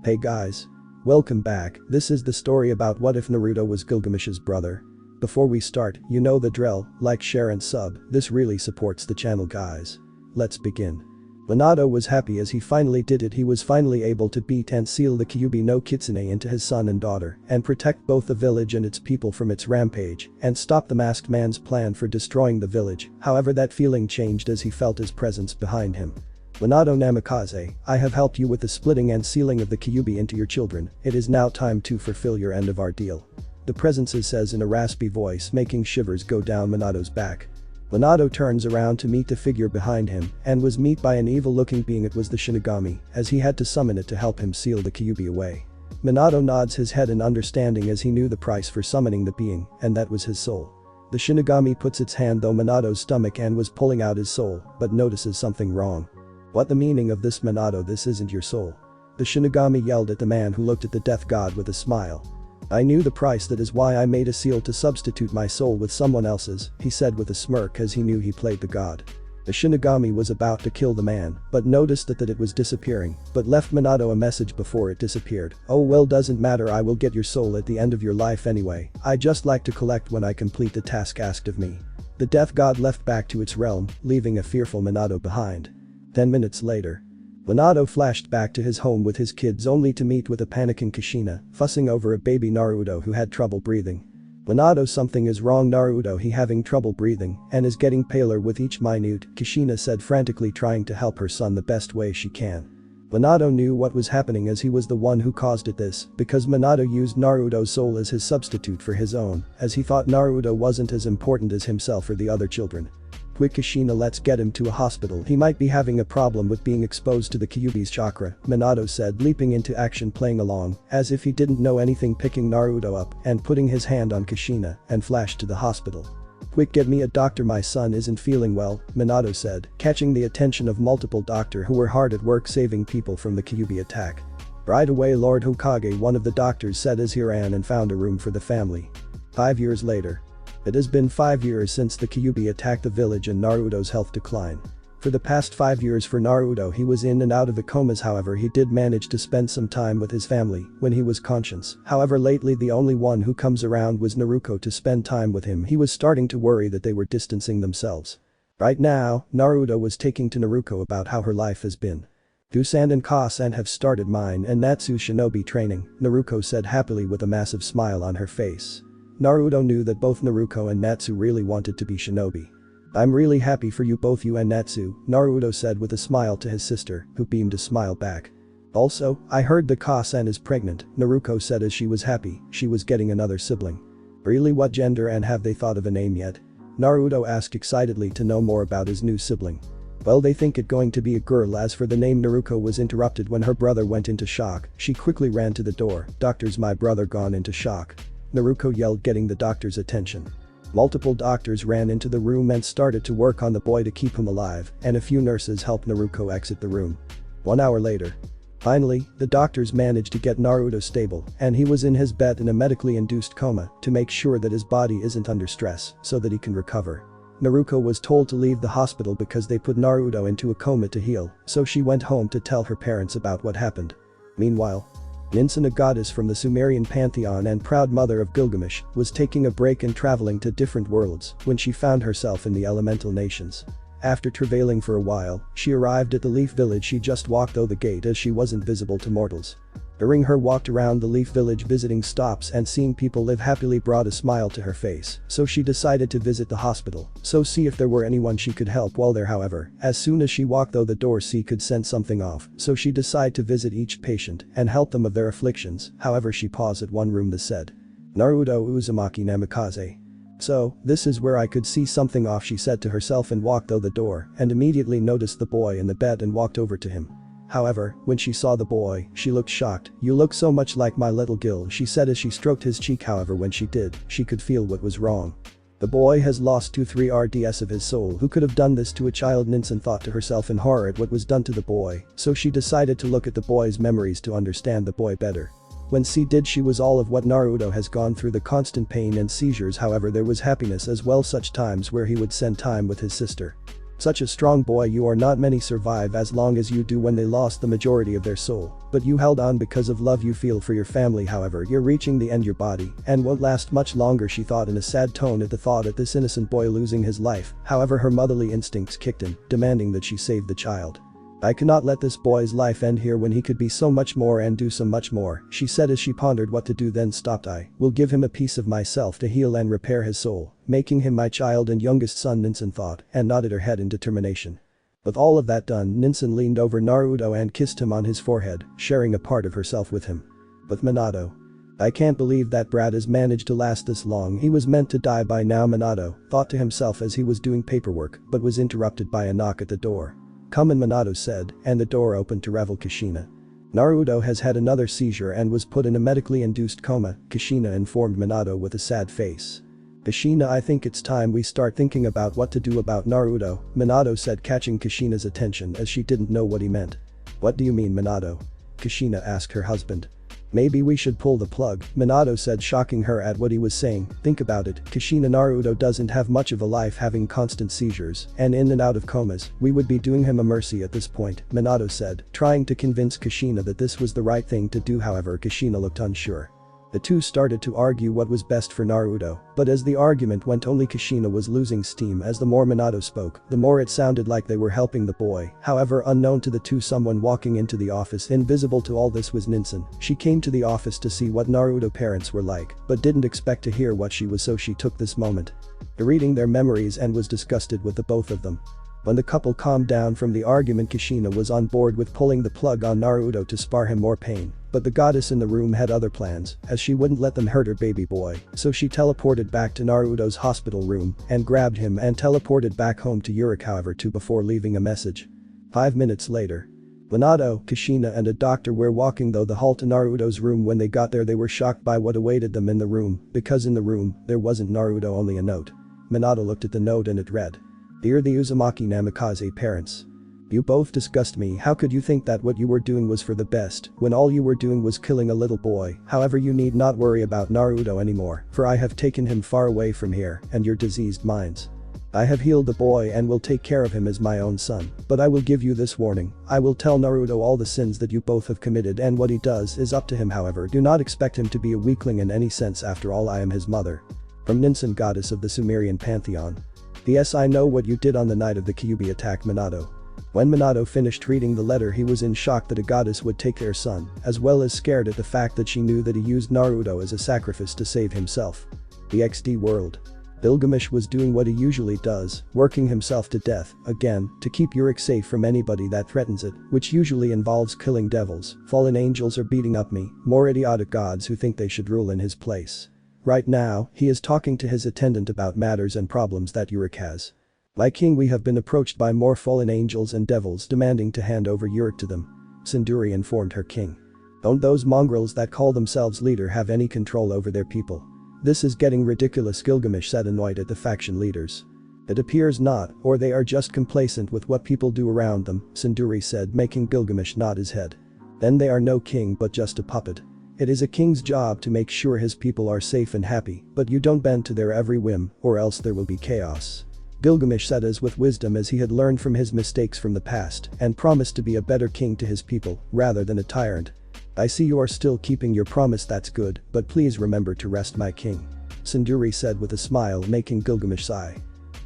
Hey guys. Welcome back. This is the story about what if Naruto was Gilgamesh's brother. Before we start, you know the drill, like, share and sub, this really supports the channel guys. Let's begin. Minato was happy as he finally did it. He was finally able to beat and seal the Kyuubi no Kitsune into his son and daughter and protect both the village and its people from its rampage and stop the masked man's plan for destroying the village. However, that feeling changed as he felt his presence behind him. Minato Namikaze, I have helped you with the splitting and sealing of the Kyuubi into your children. It is now time to fulfill your end of our deal. The presence says in a raspy voice, making shivers go down Minato's back. Minato turns around to meet the figure behind him and was met by an evil-looking being. It was the Shinigami, as he had to summon it to help him seal the Kyuubi away. Minato nods his head in understanding as he knew the price for summoning the being, and that was his soul. The Shinigami puts its hand on Minato's stomach and was pulling out his soul, but notices something wrong. What the meaning of this, Minato? This isn't your soul. The Shinigami yelled at the man who looked at the death god with a smile. I knew the price, that is why I made a seal to substitute my soul with someone else's, he said with a smirk as he knew he played the god. The Shinigami was about to kill the man, but noticed that it was disappearing, but left Minato a message before it disappeared. Oh well, doesn't matter, I will get your soul at the end of your life anyway. I just like to collect when I complete the task asked of me. The death god left back to its realm, leaving a fearful Minato behind. 10 minutes later. Minato flashed back to his home with his kids only to meet with a panicking Kushina, fussing over a baby Naruto who had trouble breathing. Minato, something is wrong Naruto, he having trouble breathing and is getting paler with each minute, Kushina said, frantically trying to help her son the best way she can. Minato knew what was happening as he was the one who caused it this, because Minato used Naruto's soul as his substitute for his own, as he thought Naruto wasn't as important as himself or the other children. Quick Kushina, let's get him to a hospital, he might be having a problem with being exposed to the Kyuubi's chakra, Minato said, leaping into action, playing along, as if he didn't know anything, picking Naruto up and putting his hand on Kushina and flashed to the hospital. Quick, get me a doctor, my son isn't feeling well, Minato said, catching the attention of multiple doctors who were hard at work saving people from the Kyuubi attack. Right away, Lord Hokage, one of the doctors said as he ran and found a room for the family. 5 years later. It has been 5 years since the Kyuubi attacked the village and Naruto's health declined. For the past 5 years for Naruto, he was in and out of the comas. However, he did manage to spend some time with his family when he was conscious. However, lately the only one who comes around was Naruko to spend time with him. He was starting to worry that they were distancing themselves. Right now, Naruto was taking to Naruko about how her life has been. Dusan and Kaa-san have started mine and Natsu's shinobi training, Naruko said happily with a massive smile on her face. Naruto knew that both Naruko and Natsu really wanted to be shinobi. I'm really happy for you both, you and Natsu, Naruto said with a smile to his sister, who beamed a smile back. Also, I heard that Kaa-san is pregnant, Naruko said as she was happy she was getting another sibling. Really, what gender and have they thought of a name yet? Naruto asked excitedly to know more about his new sibling. Well, they think it going to be a girl. As for the name, Naruko was interrupted when her brother went into shock. She quickly ran to the door. Doctors, my brother gone into shock. Naruko yelled, getting the doctor's attention. Multiple doctors ran into the room and started to work on the boy to keep him alive, and a few nurses helped Naruko exit the room. 1 hour later. Finally, the doctors managed to get Naruto stable, and he was in his bed in a medically induced coma to make sure that his body isn't under stress so that he can recover. Naruko was told to leave the hospital because they put Naruto into a coma to heal, so she went home to tell her parents about what happened. Meanwhile, Ninsen, a goddess from the Sumerian pantheon and proud mother of Gilgamesh, was taking a break and traveling to different worlds when she found herself in the elemental nations. After travailing for a while, she arrived at the Leaf Village. She just walked through the gate as she wasn't visible to mortals. During her walk around the Leaf Village, visiting stops and seeing people live happily brought a smile to her face, so she decided to visit the hospital, so see if there were anyone she could help while there. However, as soon as she walked through the door, she could sense something off, so she decided to visit each patient and help them of their afflictions. However, she paused at one room that said, Naruto Uzumaki Namikaze. So, this is where I could see something off, she said to herself and walked through the door and immediately noticed the boy in the bed and walked over to him. However, when she saw the boy, she looked shocked. You look so much like my little Gil, she said as she stroked his cheek. However, when she did, she could feel what was wrong. The boy has lost 2-3 RDS of his soul. Who could have done this to a child? Ninsen thought to herself in horror at what was done to the boy, so she decided to look at the boy's memories to understand the boy better. When she did, she was all of what Naruto has gone through, the constant pain and seizures. However, there was happiness as well, such times where he would spend time with his sister. Such a strong boy you are, not many survive as long as you do when they lost the majority of their soul. But you held on because of love you feel for your family. However, you're reaching the end your body and won't last much longer, she thought in a sad tone at the thought of this innocent boy losing his life. However, her motherly instincts kicked in, demanding that she save the child. I cannot let this boy's life end here when he could be so much more and do so much more, she said as she pondered what to do, then stopped. I will give him a piece of myself to heal and repair his soul, making him my child and youngest son, Ninsen thought, and nodded her head in determination. With all of that done, Ninsen leaned over Naruto and kissed him on his forehead, sharing a part of herself with him. But Minato. I can't believe that brat has managed to last this long. He was meant to die by now, Minato thought to himself as he was doing paperwork, but was interrupted by a knock at the door. Come in, Minato said, and the door opened to reveal Kushina. Naruto has had another seizure and was put in a medically induced coma, Kushina informed Minato with a sad face. Kushina, I think it's time we start thinking about what to do about Naruto, Minato said, catching Kushina's attention as she didn't know what he meant. What do you mean, Minato? Kushina asked her husband. Maybe we should pull the plug, Minato said, shocking her at what he was saying. Think about it, Kushina, Naruto doesn't have much of a life, having constant seizures and in and out of comas. We would be doing him a mercy at this point, Minato said, trying to convince Kushina that this was the right thing to do. However, Kushina looked unsure. The two started to argue what was best for Naruto, but as the argument went, only Kushina was losing steam as the more Minato spoke, the more it sounded like they were helping the boy. However, unknown to the two, someone walking into the office, invisible to all this, was Ninsen. She came to the office to see what Naruto parents were like, but didn't expect to hear what she was, so she took this moment to reading their memories and was disgusted with the both of them. When the couple calmed down from the argument, Kushina was on board with pulling the plug on Naruto to spare him more pain. But the goddess in the room had other plans, as she wouldn't let them hurt her baby boy, so she teleported back to Naruto's hospital room and grabbed him and teleported back home to Uruk, however, before leaving a message. 5 minutes later. Minato, Kushina and a doctor were walking through the hall to Naruto's room. When they got there, they were shocked by what awaited them in the room, because in the room, there wasn't Naruto, only a note. Minato looked at the note and it read. Dear the Uzumaki Namikaze parents. You both disgust me. How could you think that what you were doing was for the best, when all you were doing was killing a little boy? However, you need not worry about Naruto anymore, for I have taken him far away from here and your diseased minds. I have healed the boy and will take care of him as my own son, but I will give you this warning. I will tell Naruto all the sins that you both have committed, and what he does is up to him. However, do not expect him to be a weakling in any sense. After all, I am his mother. From Ninsen, goddess of the Sumerian pantheon. Yes, I know what you did on the night of the Kyuubi attack, Minato. When Minato finished reading the letter, he was in shock that a goddess would take their son, as well as scared at the fact that she knew that he used Naruto as a sacrifice to save himself. The XD world. Gilgamesh was doing what he usually does, working himself to death, again, to keep Uruk safe from anybody that threatens it, which usually involves killing devils, fallen angels or beating up more idiotic gods who think they should rule in his place. Right now, he is talking to his attendant about matters and problems that Uruk has. Like king, we have been approached by more fallen angels and devils demanding to hand over Uruk to them, Sundari informed her king. Don't those mongrels that call themselves leader have any control over their people? This is getting ridiculous, Gilgamesh said, annoyed at the faction leaders. It appears not, or they are just complacent with what people do around them, Sundari said, making Gilgamesh nod his head. Then they are no king but just a puppet. It is a king's job to make sure his people are safe and happy, but you don't bend to their every whim, or else there will be chaos. Gilgamesh said as with wisdom, as he had learned from his mistakes from the past and promised to be a better king to his people rather than a tyrant. I see you are still keeping your promise, that's good, but please remember to rest my king. Sundari said with a smile, making Gilgamesh sigh.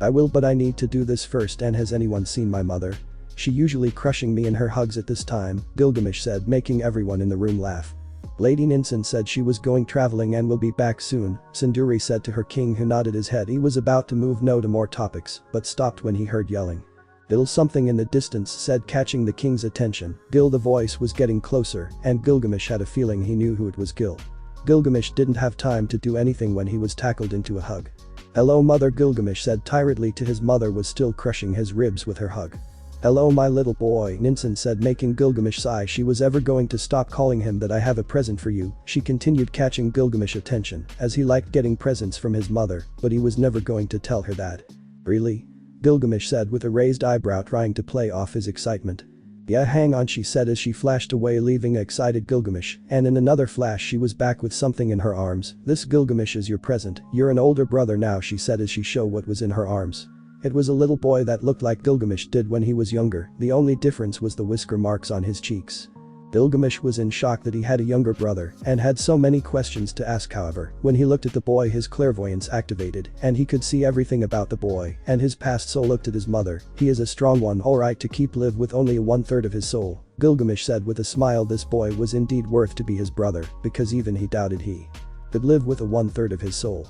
I will, but I need to do this first. And has anyone seen my mother? She usually crushing me in her hugs at this time, Gilgamesh said, making everyone in the room laugh. Lady Ninsen said she was going traveling and will be back soon, Sundari said to her king, who nodded his head. He was about to move no to more topics, but stopped when he heard yelling. Gil, something in the distance said, catching the king's attention. Gil, the voice was getting closer, and Gilgamesh had a feeling he knew who it was. Gil. Gilgamesh didn't have time to do anything when he was tackled into a hug. Hello mother, Gilgamesh said tiredly to his mother, was still crushing his ribs with her hug. Hello my little boy, Ninsen said, making Gilgamesh sigh. She was ever going to stop calling him that? I have a present for you, she continued, catching Gilgamesh's attention, as he liked getting presents from his mother, but he was never going to tell her that. Really? Gilgamesh said with a raised eyebrow, trying to play off his excitement. Yeah, hang on, she said as she flashed away, leaving excited Gilgamesh, and in another flash she was back with something in her arms. This, Gilgamesh, is your present. You're an older brother now, she said as she showed what was in her arms. It was a little boy that looked like Gilgamesh did when he was younger, the only difference was the whisker marks on his cheeks. Gilgamesh was in shock that he had a younger brother and had so many questions to ask. However, when he looked at the boy, his clairvoyance activated and he could see everything about the boy and his past. So looked at his mother. He is a strong one, alright to keep live with only 1/3 of his soul. Gilgamesh said with a smile this boy was indeed worth to be his brother because even he doubted he could live with a 1/3 of his soul.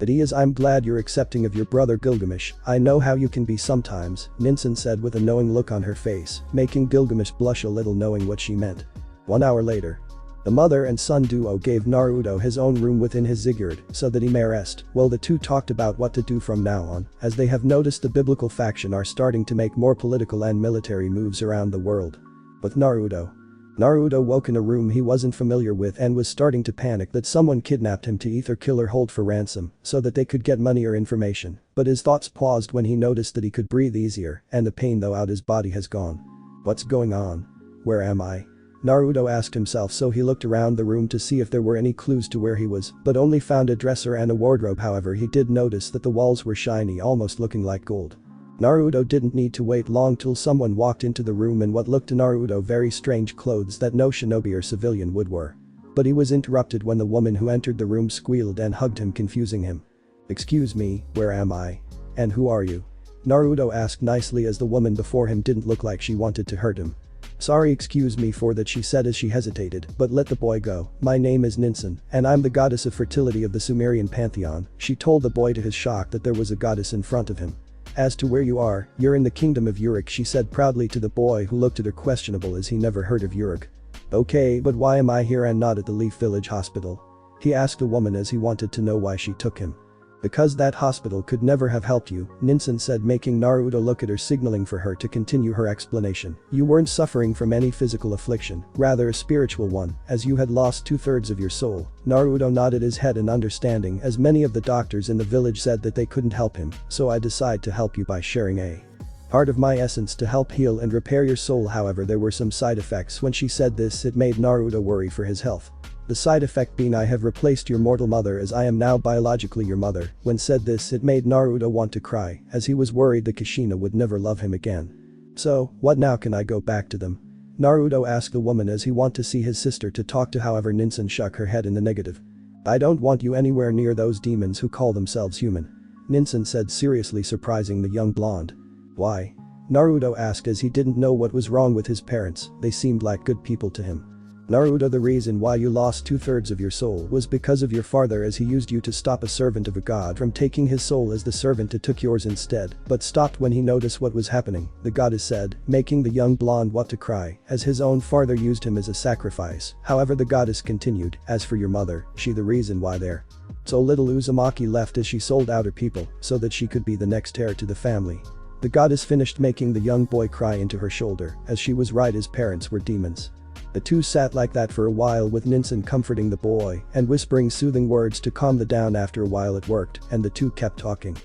But he is. I'm glad you're accepting of your brother Gilgamesh. I know how you can be sometimes, 𝐸 said with a knowing look on her face, making Gilgamesh blush a little knowing what she meant. 1 hour later. The mother and son duo gave Naruto his own room within his ziggurat so that he may rest while the two talked about what to do from now on, as they have noticed the biblical faction are starting to make more political and military moves around the world. With Naruto woke in a room he wasn't familiar with and was starting to panic that someone kidnapped him to either kill or hold for ransom so that they could get money or information, but his thoughts paused when he noticed that he could breathe easier and the pain though out his body has gone. What's going on? Where am I? Naruto asked himself, so he looked around the room to see if there were any clues to where he was, but only found a dresser and a wardrobe. However, he did notice that the walls were shiny, almost looking like gold. Naruto didn't need to wait long till someone walked into the room in what looked to Naruto very strange clothes that no shinobi or civilian would wear. But he was interrupted when the woman who entered the room squealed and hugged him, confusing him. Excuse me, where am I? And who are you? Naruto asked nicely as the woman before him didn't look like she wanted to hurt him. Sorry, excuse me for that, she said as she hesitated, but let the boy go. My name is 𝐸 and I'm the goddess of fertility of the Sumerian pantheon. She told the boy to his shock that there was a goddess in front of him. As to where you are, you're in the kingdom of Uruk, she said proudly to the boy who looked at her questionable as he never heard of Uruk. Okay, but why am I here and not at the Leaf Village hospital? He asked the woman as he wanted to know why she took him. Because that hospital could never have helped you, 𝐸 said, making Naruto look at her, signaling for her to continue her explanation. You weren't suffering from any physical affliction, rather a spiritual one, as you had lost 2/3 of your soul. Naruto nodded his head in understanding as many of the doctors in the village said that they couldn't help him, so I decide to help you by sharing a part of my essence to help heal and repair your soul. However, there were some side effects when she said this. It made Naruto worry for his health. The side effect being, I have replaced your mortal mother as I am now biologically your mother. When said this, it made Naruto want to cry as he was worried that Kushina would never love him again. So, what now, can I go back to them? Naruto asked the woman as he wanted to see his sister to talk to. However, 𝐸 shook her head in the negative. I don't want you anywhere near those demons who call themselves human. 𝐸 said seriously, surprising the young blonde. Why? Naruto asked as he didn't know what was wrong with his parents, they seemed like good people to him. Naruto, the reason why you lost 2/3 of your soul was because of your father, as he used you to stop a servant of a god from taking his soul, as the servant took yours instead, but stopped when he noticed what was happening, the goddess said, making the young blonde want to cry as his own father used him as a sacrifice. However, the goddess continued, as for your mother, she the reason why there. So little Uzumaki left as she sold out her people so that she could be the next heir to the family. The goddess finished, making the young boy cry into her shoulder as she was right, his parents were demons. The two sat like that for a while with 𝐸 comforting the boy and whispering soothing words to calm the down. After a while it worked and the two kept talking.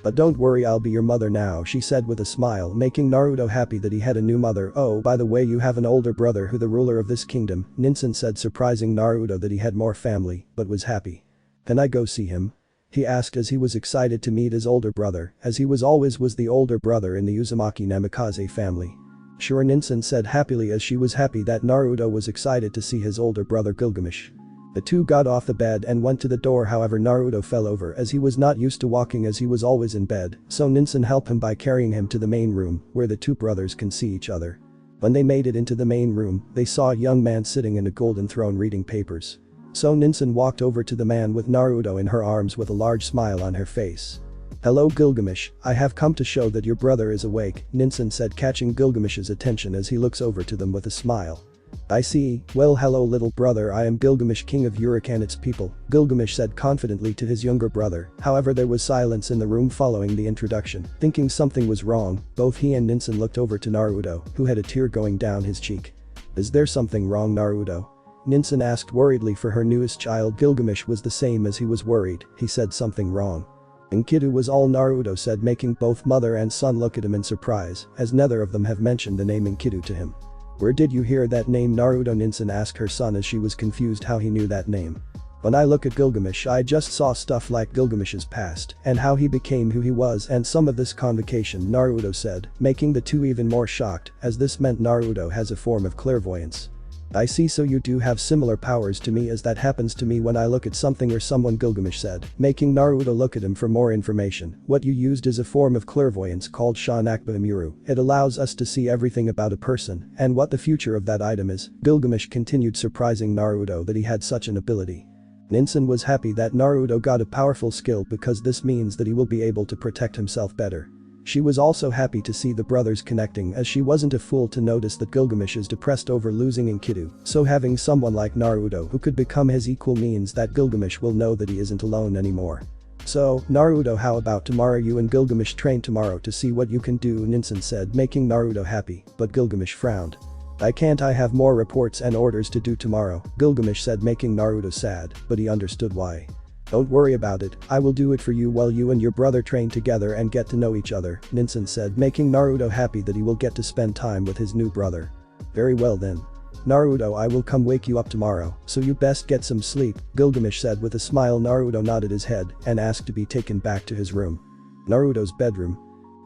But don't worry, I'll be your mother now, she said with a smile, making Naruto happy that he had a new mother. Oh, by the way, you have an older brother who the ruler of this kingdom, 𝐸 said, surprising Naruto that he had more family but was happy. Can I go see him? He asked as he was excited to meet his older brother, as he always was the older brother in the Uzumaki Namikaze family. Sure, 𝐸 said happily as she was happy that Naruto was excited to see his older brother Gilgamesh. The two got off the bed and went to the door. However, Naruto fell over as he was not used to walking, as he was always in bed, so 𝐸 helped him by carrying him to the main room where the two brothers can see each other. When they made it into the main room, they saw a young man sitting in a golden throne reading papers. So 𝐸 walked over to the man with Naruto in her arms with a large smile on her face. Hello Gilgamesh, I have come to show that your brother is awake, 𝐸 said, catching Gilgamesh's attention as he looks over to them with a smile. I see, well hello little brother, I am Gilgamesh, king of Uruk and its people, Gilgamesh said confidently to his younger brother. However, there was silence in the room following the introduction. Thinking something was wrong, both he and 𝐸 looked over to Naruto, who had a tear going down his cheek. Is there something wrong, Naruto? 𝐸 asked worriedly, for her newest child Gilgamesh was the same as he was worried. He said something wrong. Enkidu was all, Naruto said, making both mother and son look at him in surprise, as neither of them have mentioned the name Enkidu to him. Where did you hear that name, Naruto? 𝐸 asked her son as she was confused how he knew that name. When I look at Gilgamesh, I just saw stuff like Gilgamesh's past and how he became who he was and some of this convocation," Naruto said, making the two even more shocked, as this meant Naruto has a form of clairvoyance. "I see, so you do have similar powers to me, as that happens to me when I look at something or someone," Gilgamesh said, making Naruto look at him for more information. "What you used is a form of clairvoyance called 𝐸𝐸. It allows us to see everything about a person and what the future of that item is." Gilgamesh continued, surprising Naruto that he had such an ability. Ninsen was happy that Naruto got a powerful skill because this means that he will be able to protect himself better. She was also happy to see the brothers connecting, as she wasn't a fool to notice that Gilgamesh is depressed over losing Enkidu, so having someone like Naruto who could become his equal means that Gilgamesh will know that he isn't alone anymore. "So, Naruto, how about tomorrow you and Gilgamesh train tomorrow to see what you can do," Ninsen said, making Naruto happy, but Gilgamesh frowned. "I can't, I have more reports and orders to do tomorrow," Gilgamesh said, making Naruto sad, but he understood why. "Don't worry about it, I will do it for you while you and your brother train together and get to know each other," Ninsen said, making Naruto happy that he will get to spend time with his new brother. "Very well then. Naruto, I will come wake you up tomorrow, so you best get some sleep," Gilgamesh said with a smile. Naruto nodded his head and asked to be taken back to his room. Naruto's bedroom.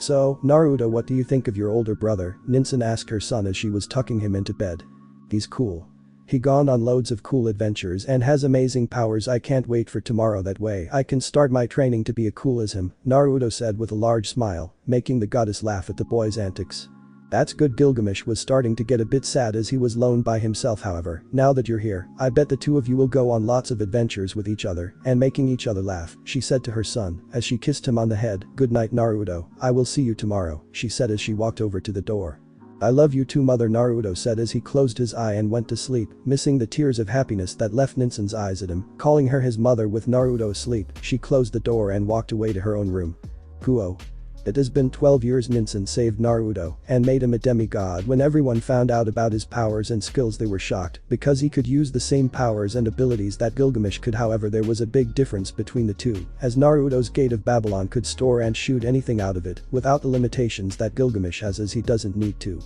"So, Naruto, what do you think of your older brother?" Ninsen asked her son as she was tucking him into bed. "He's cool. He gone on loads of cool adventures and has amazing powers. I can't wait for tomorrow, that way I can start my training to be as cool as him," Naruto said with a large smile, making the goddess laugh at the boy's antics. "That's good." Gilgamesh was starting to get a bit sad as he was alone by himself. "However, now that you're here, I bet the two of you will go on lots of adventures with each other and making each other laugh," she said to her son as she kissed him on the head. "Good night, Naruto, I will see you tomorrow," she said as she walked over to the door. "I love you too, mother," Naruto said as he closed his eye and went to sleep, missing the tears of happiness that left Ninsen's eyes at him. Calling her his mother with Naruto asleep, she closed the door and walked away to her own room. Kuoh. It has been 12 years. Ninsen saved Naruto and made him a demigod. When everyone found out about his powers and skills, they were shocked because he could use the same powers and abilities that Gilgamesh could. However, there was a big difference between the two, as Naruto's Gate of Babylon could store and shoot anything out of it without the limitations that Gilgamesh has, as he doesn't need to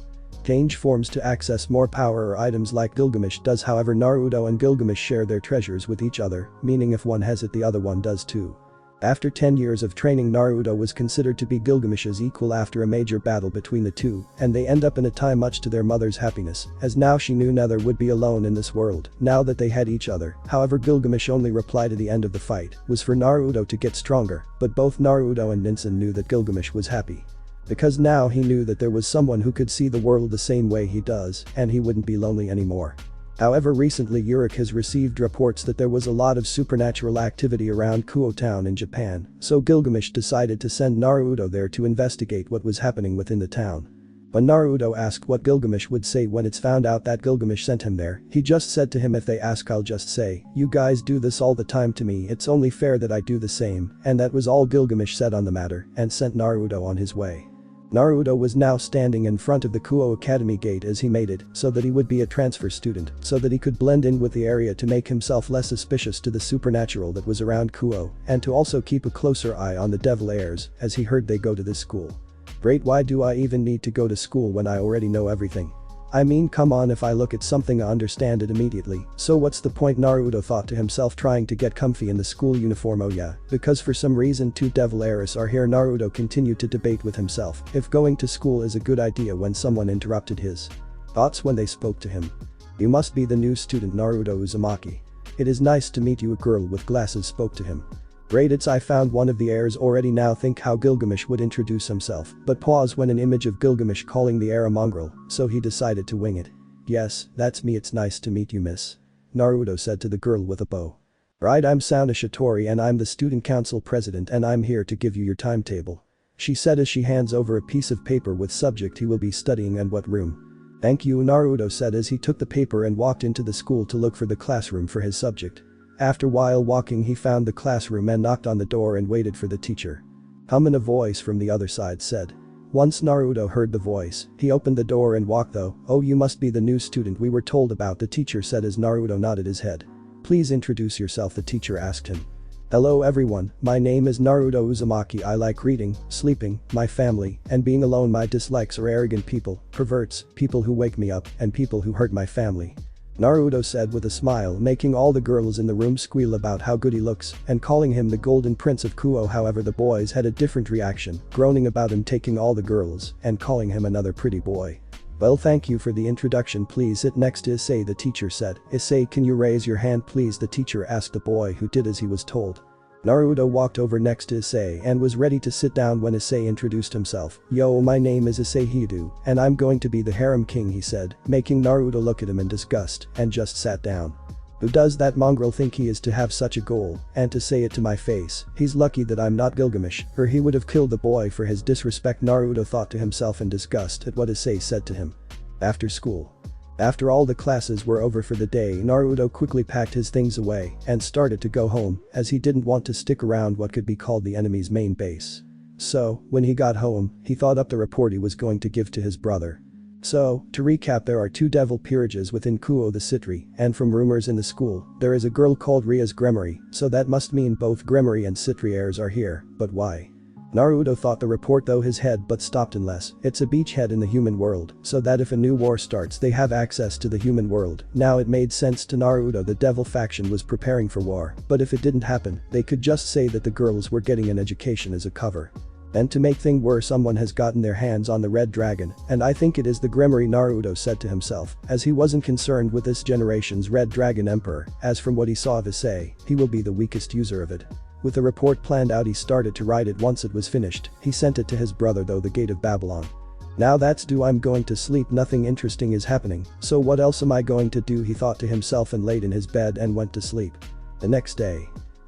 change forms to access more power or items like Gilgamesh does. However, Naruto and Gilgamesh share their treasures with each other, meaning if one has it, the other one does too. After 10 years of training, Naruto was considered to be Gilgamesh's equal after a major battle between the two, and they end up in a time much to their mother's happiness, as now she knew neither would be alone in this world now that they had each other. However, Gilgamesh only reply to the end of the fight was for Naruto to get stronger, but both Naruto and Ninsen knew that Gilgamesh was happy, because now he knew that there was someone who could see the world the same way he does and he wouldn't be lonely anymore. However, recently Uruk has received reports that there was a lot of supernatural activity around Kuoh town in Japan, so Gilgamesh decided to send Naruto there to investigate what was happening within the town. When Naruto asked what Gilgamesh would say when it's found out that Gilgamesh sent him there, he just said to him, "If they ask, I'll just say, you guys do this all the time to me, it's only fair that I do the same," and that was all Gilgamesh said on the matter and sent Naruto on his way. Naruto was now standing in front of the Kuoh Academy gate, as he made it so that he would be a transfer student, so that he could blend in with the area to make himself less suspicious to the supernatural that was around Kuoh, and to also keep a closer eye on the devil heirs, as he heard they go to this school. Great, why do I even need to go to school when I already know everything? I mean, come on, if I look at something I understand it immediately, so what's the point? Naruto thought to himself, trying to get comfy in the school uniform. Oh yeah, because for some reason two devil heirs are here. Naruto continued to debate with himself if going to school is a good idea when someone interrupted his thoughts when they spoke to him. "You must be the new student, Naruto Uzumaki. It is nice to meet you," a girl with glasses spoke to him. "Great, it's I found one of the heirs already." Now think how Gilgamesh would introduce himself, but pause when an image of Gilgamesh calling the heir a mongrel, so he decided to wing it. "Yes, that's me, it's nice to meet you, miss," Naruto said to the girl with a bow. "Right, I'm Sauna Shitori and I'm the student council president and I'm here to give you your timetable," she said as she hands over a piece of paper with subject he will be studying and what room. "Thank you," Naruto said as he took the paper and walked into the school to look for the classroom for his subject. After while walking, he found the classroom and knocked on the door and waited for the teacher. "Come in," a voice from the other side said. Once Naruto heard the voice, he opened the door and walked though. "Oh, you must be the new student we were told about," the teacher said as Naruto nodded his head. "Please introduce yourself," the teacher asked him. "Hello everyone, my name is Naruto Uzumaki. I like reading, sleeping, my family, and being alone. My dislikes are arrogant people, perverts, people who wake me up, and people who hurt my family." Naruto said with a smile, making all the girls in the room squeal about how good he looks and calling him the golden prince of Kuoh. However, the boys had a different reaction, groaning about him taking all the girls and calling him another pretty boy. Well, thank you for the introduction, please sit next to 𝐸, the teacher said. 𝐸, can you raise your hand please, the teacher asked the boy, who did as he was told. Naruto walked over next to 𝐸 and was ready to sit down when 𝐸 introduced himself. Yo, my name is 𝐸 and I'm going to be the harem king, he said, making Naruto look at him in disgust and just sat down. Who does that mongrel think he is to have such a goal, and to say it to my face? He's lucky that I'm not Gilgamesh, or he would have killed the boy for his disrespect, Naruto thought to himself in disgust at what 𝐸 said to him. After school. After all the classes were over for the day, Naruto quickly packed his things away and started to go home, as he didn't want to stick around what could be called the enemy's main base. So, when he got home, he thought up the report he was going to give to his brother. So, to recap, there are 2 devil peerages within Kuoh the city, and from rumors in the school, there is a girl called Rias Gremory, so that must mean both Gremory and city heirs are here, but why? Naruto thought the report though his head but stopped unless it's a beachhead in the human world, so that if a new war starts they have access to the human world. Now it made sense to Naruto the devil faction was preparing for war, but if it didn't happen, they could just say that the girls were getting an education as a cover. And to make things worse, someone has gotten their hands on the red dragon, and I think it is the Gremory, Naruto said to himself, as he wasn't concerned with this generation's red dragon emperor, as from what he saw of 𝐸, he will be the weakest user of it. With the report planned out, he started to write it. Once it was finished, he sent it to his brother though the gate of Babylon. Now that's due, I'm going to sleep, nothing interesting is happening, so what else am I going to do, he thought to himself and laid in his bed and went to sleep. The next day.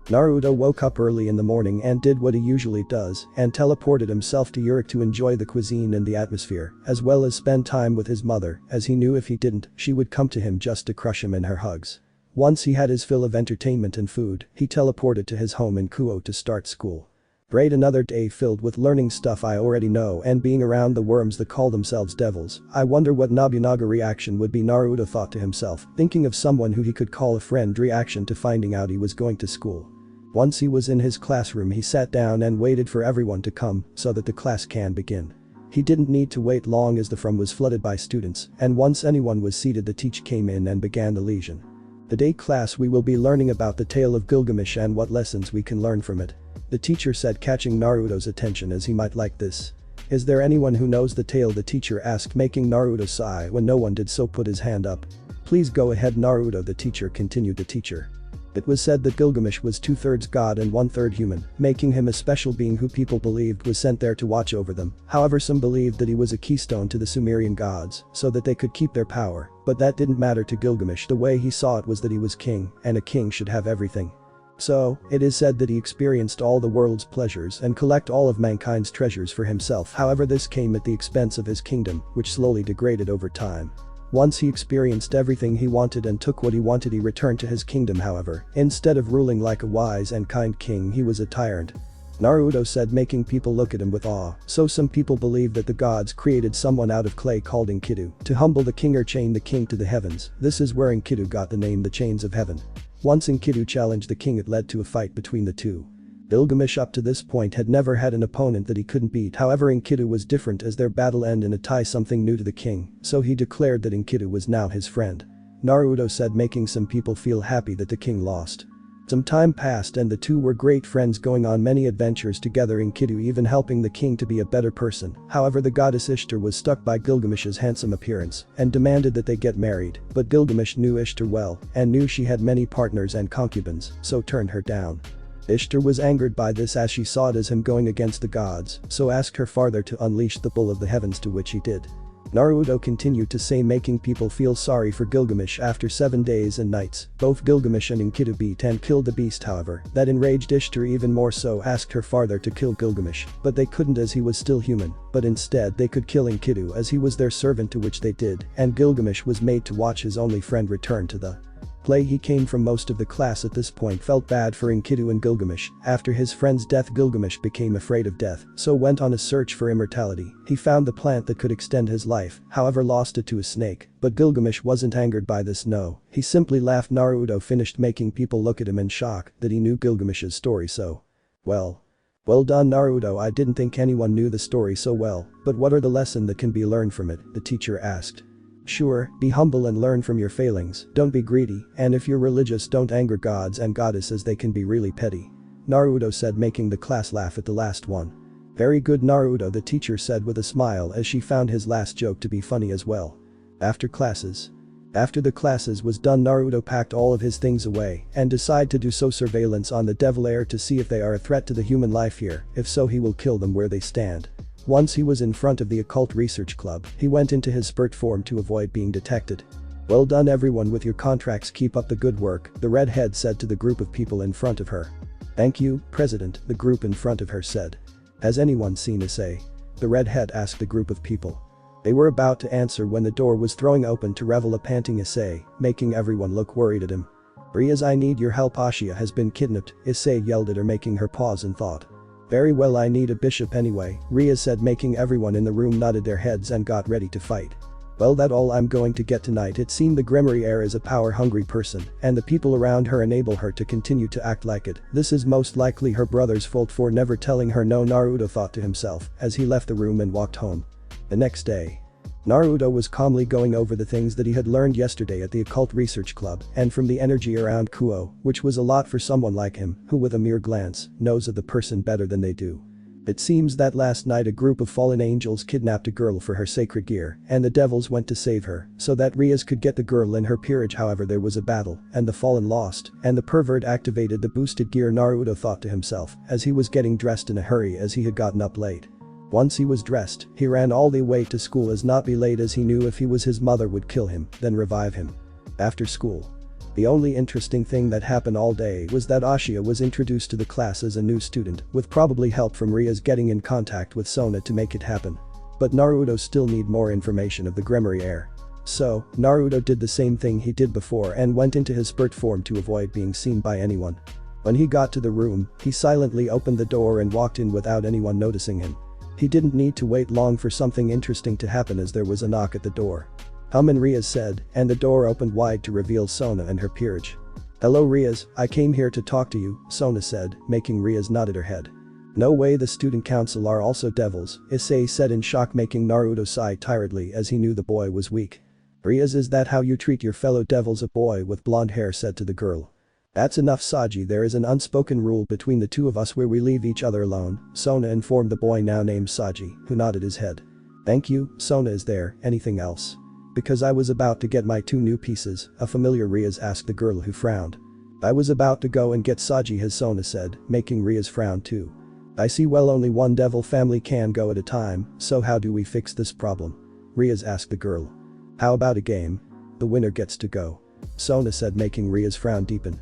Naruto woke up early in the morning and did what he usually does and teleported himself to Uruk to enjoy the cuisine and the atmosphere, as well as spend time with his mother, as he knew if he didn't, she would come to him just to crush him in her hugs. Once he had his fill of entertainment and food, he teleported to his home in Kuoh to start school. Great, another day filled with learning stuff I already know and being around the worms that call themselves devils. I wonder what Nobunaga's reaction would be, Naruto thought to himself, thinking of someone who he could call a friend. Reaction to finding out he was going to school. Once he was in his classroom, he sat down and waited for everyone to come so that the class can begin. He didn't need to wait long as the room was flooded by students, and once anyone was seated the teacher came in and began the lesson. Today class we will be learning about the tale of Gilgamesh and what lessons we can learn from it. The teacher said, catching Naruto's attention as he might like this. Is there anyone who knows the tale, the teacher asked, making Naruto sigh when no one did so put his hand up. Please go ahead Naruto, the teacher continued. The teacher. It was said that Gilgamesh was 2/3 god and 1/3 human, making him a special being who people believed was sent there to watch over them. However, some believed that he was a keystone to the Sumerian gods, so that they could keep their power, but that didn't matter to Gilgamesh. The way he saw it was that he was king, and a king should have everything. So, it is said that he experienced all the world's pleasures and collect all of mankind's treasures for himself. However, this came at the expense of his kingdom, which slowly degraded over time. Once he experienced everything he wanted and took what he wanted, he returned to his kingdom. However, instead of ruling like a wise and kind king, he was a tyrant. Naruto said, making people look at him with awe. So some people believe that the gods created someone out of clay called Enkidu to humble the king or chain the king to the heavens. This is where Enkidu got the name the Chains of Heaven. Once Enkidu challenged the king, it led to a fight between the two. Gilgamesh up to this point had never had an opponent that he couldn't beat. However, Enkidu was different, as their battle ended in a tie, something new to the king, so he declared that Enkidu was now his friend. Naruto said, making some people feel happy that the king lost. Some time passed and the two were great friends, going on many adventures together, Enkidu even helping the king to be a better person. However, the goddess Ishtar was struck by Gilgamesh's handsome appearance and demanded that they get married, but Gilgamesh knew Ishtar well and knew she had many partners and concubines, so turned her down. Ishtar was angered by this as she saw it as him going against the gods, so asked her father to unleash the bull of the heavens, to which he did. Naruto continued to say, making people feel sorry for Gilgamesh. After 7 days and nights, both Gilgamesh and Enkidu beat and killed the beast. However, that enraged Ishtar even more, so asked her father to kill Gilgamesh, but they couldn't as he was still human, but instead they could kill Enkidu as he was their servant, to which they did, and Gilgamesh was made to watch his only friend return to the play he came from. Most of the class at this point felt bad for Enkidu and Gilgamesh. After his friend's death, Gilgamesh became afraid of death, so went on a search for immortality. He found the plant that could extend his life, however lost it to a snake, but Gilgamesh wasn't angered by this, no, he simply laughed. Naruto finished, making people look at him in shock that he knew Gilgamesh's story so well. Well done Naruto, I didn't think anyone knew the story so well, but what are the lessons that can be learned from it, the teacher asked. Sure, be humble and learn from your failings, don't be greedy, and if you're religious don't anger gods and goddesses, they can be really petty. Naruto said, making the class laugh at the last one. Very good Naruto, the teacher said with a smile as she found his last joke to be funny as well. After the classes was done, Naruto packed all of his things away and decided to do surveillance on the devil heir to see if they are a threat to the human life here, if so he will kill them where they stand. Once he was in front of the occult research club, he went into his spirit form to avoid being detected. Well done everyone with your contracts, keep up the good work, the redhead said to the group of people in front of her. Thank you, President, the group in front of her said. Has anyone seen 𝐸? The redhead asked the group of people. They were about to answer when the door was thrown open to reveal a panting 𝐸, making everyone look worried at him. Rias, I need your help, Ashia has been kidnapped, 𝐸 yelled at her, making her pause in thought. Very well, I need a bishop anyway, Rias said, making everyone in the room nodded their heads and got ready to fight. Well, that's all I'm going to get tonight. It seemed the Gremory heir is a power-hungry person, and the people around her enable her to continue to act like it. This is most likely her brother's fault for never telling her no, Naruto thought to himself as he left the room and walked home. The next day, Naruto was calmly going over the things that he had learned yesterday at the occult research club and from the energy around Kuoh, which was a lot for someone like him, who with a mere glance knows of the person better than they do. It seems that last night a group of fallen angels kidnapped a girl for her sacred gear, and the devils went to save her so that Rias could get the girl in her peerage. However, there was a battle, and the fallen lost, and the pervert activated the boosted gear, Naruto thought to himself as he was getting dressed in a hurry as he had gotten up late. Once he was dressed, he ran all the way to school as not be late, as he knew if he was his mother would kill him, then revive him. After school, the only interesting thing that happened all day was that Ashia was introduced to the class as a new student, with probably help from Rias getting in contact with Sona to make it happen. But Naruto still need more information of the Gremory heir. So, Naruto did the same thing he did before and went into his spirit form to avoid being seen by anyone. When he got to the room, he silently opened the door and walked in without anyone noticing him. He didn't need to wait long for something interesting to happen as there was a knock at the door. Come in, Rias said, and the door opened wide to reveal Sona and her peerage. Hello Rias, I came here to talk to you, Sona said, making Rias nod her head. No way, the student council are also devils, 𝐸 said in shock, making Naruto sigh tiredly as he knew the boy was weak. Rias, is that how you treat your fellow devils? A boy with blonde hair said to the girl. That's enough, Saji, there is an unspoken rule between the two of us where we leave each other alone, Sona informed the boy now named Saji, who nodded his head. Thank you, Sona. Is there anything else? Because I was about to get my 2 new pieces, a familiar Rias asked the girl, who frowned. I was about to go and get Saji, has Sona said, making Rias frown too. I see, well, only one devil family can go at a time, so how do we fix this problem? Rias asked the girl. How about a game? The winner gets to go, Sona said, making Rias frown deepen.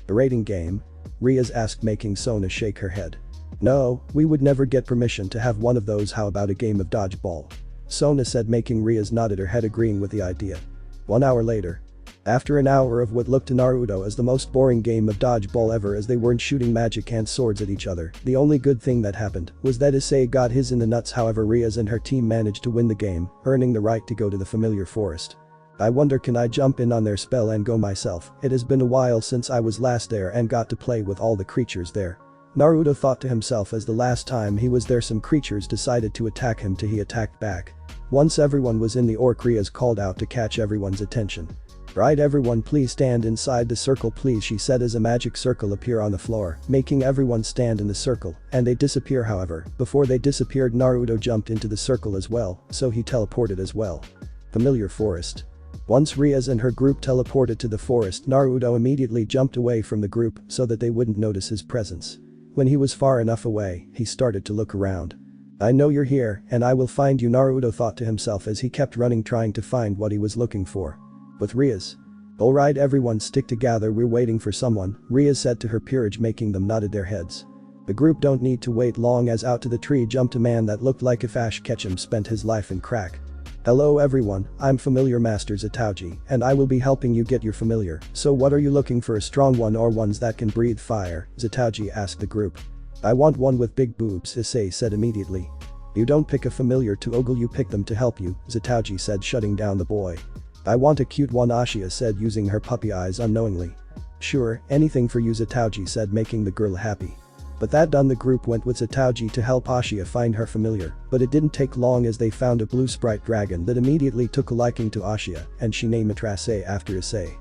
A rating game? Rias asked, making Sona shake her head. No, we would never get permission to have one of those. How about a game of dodgeball? Sona said, making Rias nodded her head, agreeing with the idea. 1 hour later. After an hour of what looked to Naruto as the most boring game of dodgeball ever, as they weren't shooting magic and swords at each other, the only good thing that happened was that 𝐸 got his in the nuts. However, Rias and her team managed to win the game, earning the right to go to the familiar forest. I wonder, can I jump in on their spell and go myself? It has been a while since I was last there and got to play with all the creatures there. Naruto thought to himself as the last time he was there some creatures decided to attack him, he attacked back. Once everyone was in the orc, Rias called out to catch everyone's attention. Right, everyone please stand inside the circle please, she said as a magic circle appeared on the floor, making everyone stand in the circle, and they disappear. However, before they disappeared, Naruto jumped into the circle as well, so he teleported as well. Familiar forest. Once Rias and her group teleported to the forest, Naruto immediately jumped away from the group so that they wouldn't notice his presence. When he was far enough away, he started to look around. I know you're here, and I will find you, Naruto thought to himself as he kept running, trying to find what he was looking for. With Rias. Alright everyone, stick together, we're waiting for someone, Rias said to her peerage, making them nodded their heads. The group don't need to wait long as out to the tree jumped a man that looked like if 𝐸 spent his life in crack. Hello everyone, I'm Familiar Master 𝐸, and I will be helping you get your familiar. So what are you looking for, a strong one or ones that can breathe fire? 𝐸 asked the group. I want one with big boobs, 𝐸 said immediately. You don't pick a familiar to ogle, you pick them to help you, 𝐸 said, shutting down the boy. I want a cute one, Ashia said, using her puppy eyes unknowingly. Sure, anything for you, 𝐸 said, making the girl happy. But that done, the group went with 𝐸𝐴𝐺 to help Ashiya find her familiar, but it didn't take long as they found a blue sprite dragon that immediately took a liking to Ashiya, and she named it 𝐸𝐴𝐳 after 𝐸𝐴𝐳.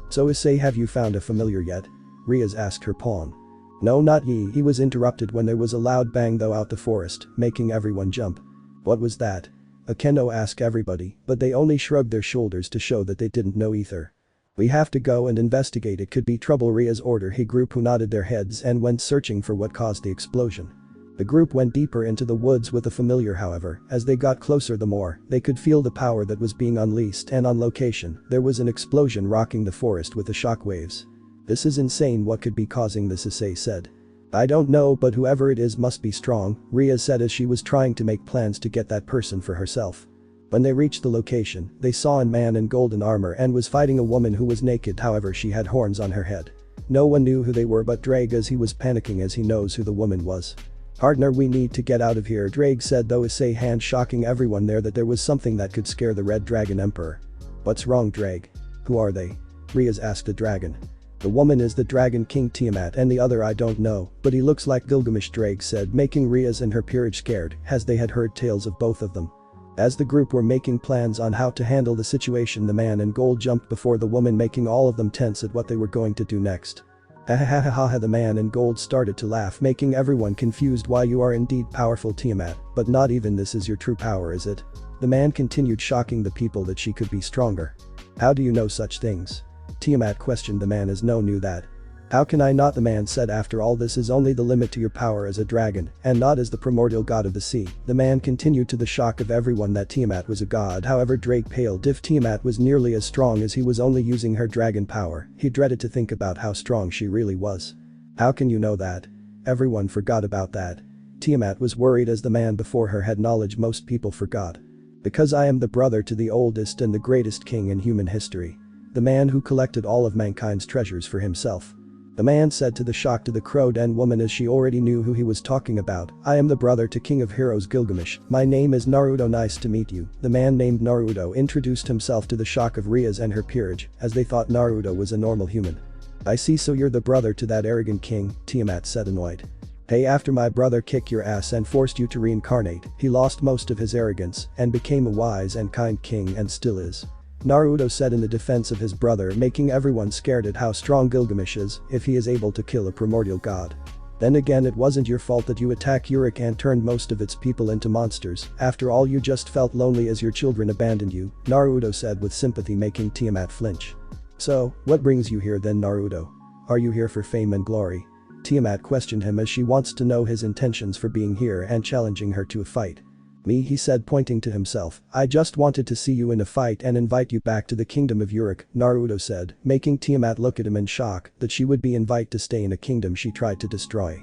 "So 𝐸𝐴𝐳, have you found a familiar yet?" Rias asked her pawn. "No, not ye," he was interrupted when there was a loud bang throughout the forest, making everyone jump. "What was that?" Akeno asked everybody, but they only shrugged their shoulders to show that they didn't know either. "We have to go and investigate, it could be trouble," Rias ordered his group, who nodded their heads and went searching for what caused the explosion. The group went deeper into the woods with the familiar. However, as they got closer, the more they could feel the power that was being unleashed, and on location, there was an explosion rocking the forest with the shock waves. "This is insane, what could be causing this?" 𝐸𝐴𝐳 said. "I don't know, but whoever it is must be strong," Rias said as she was trying to make plans to get that person for herself. When they reached the location, they saw a man in golden armor and was fighting a woman who was naked, however she had horns on her head. No one knew who they were but Drake, as he was panicking as he knows who the woman was. "Partner, we need to get out of here," Drake said, though 𝐸𝐴𝐳 hand shocking everyone there that there was something that could scare the Red Dragon Emperor. "What's wrong, Drake? Who are they?" Rias asked the dragon. "The woman is the Dragon King Tiamat, and the other I don't know, but he looks like Gilgamesh," Drake said, making Rias and her peerage scared, as they had heard tales of both of them. As the group were making plans on how to handle the situation, the man in gold jumped before the woman, making all of them tense at what they were going to do next. "Ha ha ha ha ha," the man in gold started to laugh, making everyone confused. "Why, you are indeed powerful, Tiamat, but not even this is your true power, is it?" The man continued, shocking the people that she could be stronger. "How do you know such things?" Tiamat questioned the man, as no knew that. "How can I not?" the man said. "After all, this is only the limit to your power as a dragon, and not as the primordial god of the sea." The man continued, to the shock of everyone, that Tiamat was a god. However, Drake paled. If Tiamat was nearly as strong as he was only using her dragon power, he dreaded to think about how strong she really was. "How can you know that?" Everyone forgot about that. Tiamat was worried as the man before her had knowledge most people forgot. "Because I am the brother to the oldest and the greatest king in human history. The man who collected all of mankind's treasures for himself." The man said, to the shock to the crowed-in woman, as she already knew who he was talking about. "I am the brother to King of Heroes Gilgamesh. My name is Naruto, nice to meet you." The man named Naruto introduced himself, to the shock of Rias and her peerage, as they thought Naruto was a normal human. "I see, so you're the brother to that arrogant king," Tiamat said, annoyed. "Hey, after my brother kicked your ass and forced you to reincarnate, he lost most of his arrogance and became a wise and kind king, and still is," Naruto said in the defense of his brother, making everyone scared at how strong Gilgamesh is if he is able to kill a primordial god. "Then again, it wasn't your fault that you attacked Uruk and turned most of its people into monsters. After all, you just felt lonely as your children abandoned you," Naruto said with sympathy, making Tiamat flinch. "So, what brings you here then, Naruto? Are you here for fame and glory?" Tiamat questioned him, as she wants to know his intentions for being here and challenging her to a fight. "Me," he said, pointing to himself. "I just wanted to see you in a fight and invite you back to the kingdom of Uruk," Naruto said, making Tiamat look at him in shock that she would be invited to stay in a kingdom she tried to destroy.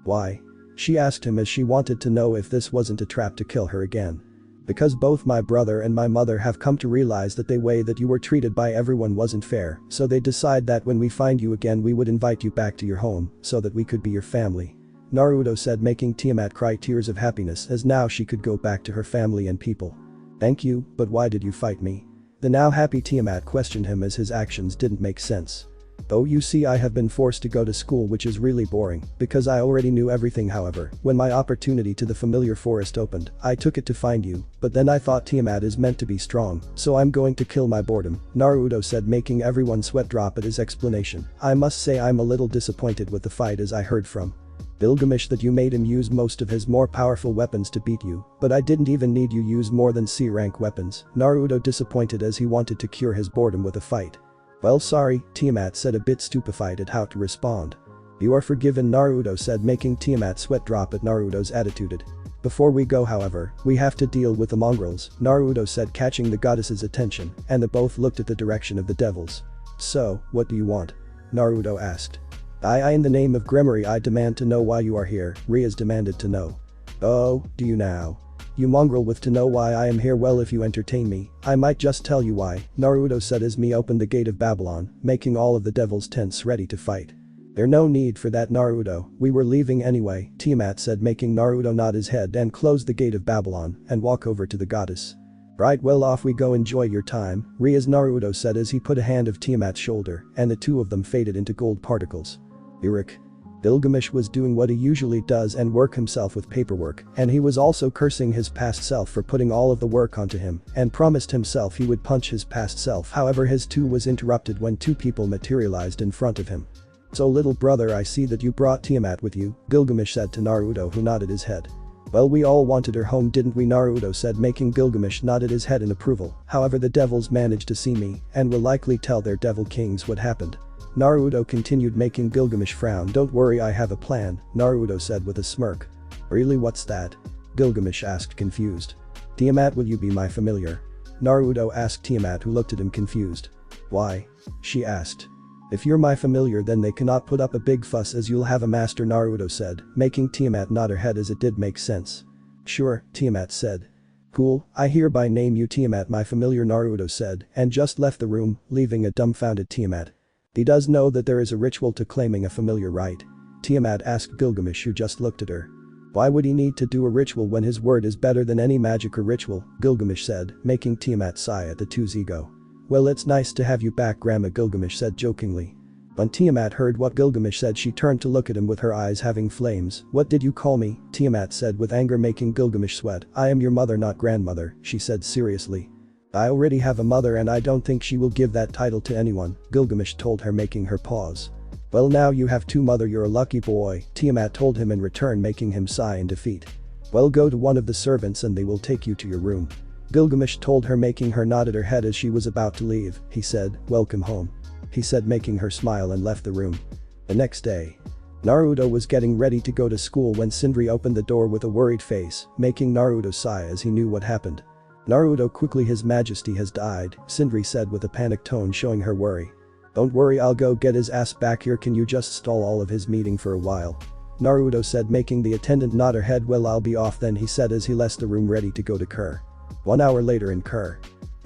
"Why?" she asked him, as she wanted to know if this wasn't a trap to kill her again. "Because both my brother and my mother have come to realize that the way that you were treated by everyone wasn't fair, so they decide that when we find you again we would invite you back to your home so that we could be your family," Naruto said, making Tiamat cry tears of happiness, as now she could go back to her family and people. "Thank you, but why did you fight me?" The now happy Tiamat questioned him, as his actions didn't make sense. "Oh, you see, I have been forced to go to school, which is really boring, because I already knew everything. However, when my opportunity to the familiar forest opened, I took it to find you, but then I thought Tiamat is meant to be strong, so I'm going to kill my boredom," Naruto said, making everyone sweat drop at his explanation. "I must say I'm a little disappointed with the fight, as I heard from Gilgamesh that you made him use most of his more powerful weapons to beat you, but I didn't even need you use more than C-rank weapons," Naruto disappointed, as he wanted to cure his boredom with a fight. "Well, sorry," Tiamat said, a bit stupefied at how to respond. "You are forgiven," Naruto said, making Tiamat sweat drop at Naruto's attitude. "Before we go, however, we have to deal with the mongrels," Naruto said, catching the goddess's attention, and they both looked at the direction of the devils. "So, what do you want?" Naruto asked. I in the name of Gremory, I demand to know why you are here," Rias demanded to know. "Oh, do you now? You mongrel with to know why I am here. Well, if you entertain me, I might just tell you why," Naruto said, as me opened the gate of Babylon, making all of the devils tense, ready to fight. "There's no need for that, Naruto, we were leaving anyway," Tiamat said, making Naruto nod his head and close the gate of Babylon and walk over to the goddess. "Right, well, off we go, enjoy your time," Rias, Naruto said, as he put a hand of Tiamat's shoulder, and the two of them faded into gold particles. "Uruk. Gilgamesh was doing what he usually does and work himself with paperwork, and he was also cursing his past self for putting all of the work onto him and promised himself he would punch his past self. However, his too was interrupted when two people materialized in front of him. "So little brother, I see that you brought Tiamat with you," Gilgamesh said to Naruto, who nodded his head. "Well, we all wanted her home, didn't we?" Naruto said, making Gilgamesh nodded his head in approval. "However, the devils managed to see me and will likely tell their devil kings what happened." Naruto continued, making Gilgamesh frown. "Don't worry, I have a plan," Naruto said with a smirk. "Really, what's that?" Gilgamesh asked, confused. "Tiamat, will you be my familiar?" Naruto asked Tiamat, who looked at him confused. "Why?" she asked. "If you're my familiar, then they cannot put up a big fuss as you'll have a master," Naruto said, making Tiamat nod her head as it did make sense. "Sure," Tiamat said. "Cool, I hereby name you Tiamat, my familiar," Naruto said, and just left the room, leaving a dumbfounded Tiamat. "He does know that there is a ritual to claiming a familiar, right?" Tiamat asked Gilgamesh, who just looked at her. "Why would he need to do a ritual when his word is better than any magic or ritual?" Gilgamesh said, making Tiamat sigh at the two's ego. "Well, it's nice to have you back, Grandma," Gilgamesh said jokingly. When Tiamat heard what Gilgamesh said, she turned to look at him with her eyes having flames. "What did you call me?" Tiamat said with anger, making Gilgamesh sweat. "I am your mother, not grandmother," she said seriously. "I already have a mother and I don't think she will give that title to anyone," Gilgamesh told her, making her pause. "Well, now you have two mother, you're a lucky boy," Tiamat told him in return, making him sigh in defeat. "Well, go to one of the servants and they will take you to your room," Gilgamesh told her, making her nod her head as she was about to leave. He said, "Welcome home," he said, making her smile, and left the room. The next day, Naruto was getting ready to go to school when Sindri opened the door with a worried face, making Naruto sigh as he knew what happened. "Naruto, quickly, his majesty has died," Sindri said with a panicked tone, showing her worry. "Don't worry, I'll go get his ass back here, can you just stall all of his meeting for a while?" Naruto said, making the attendant nod her head. "Well, I'll be off then," he said as he left the room ready to go to Kuoh. 1 hour later in Kuoh,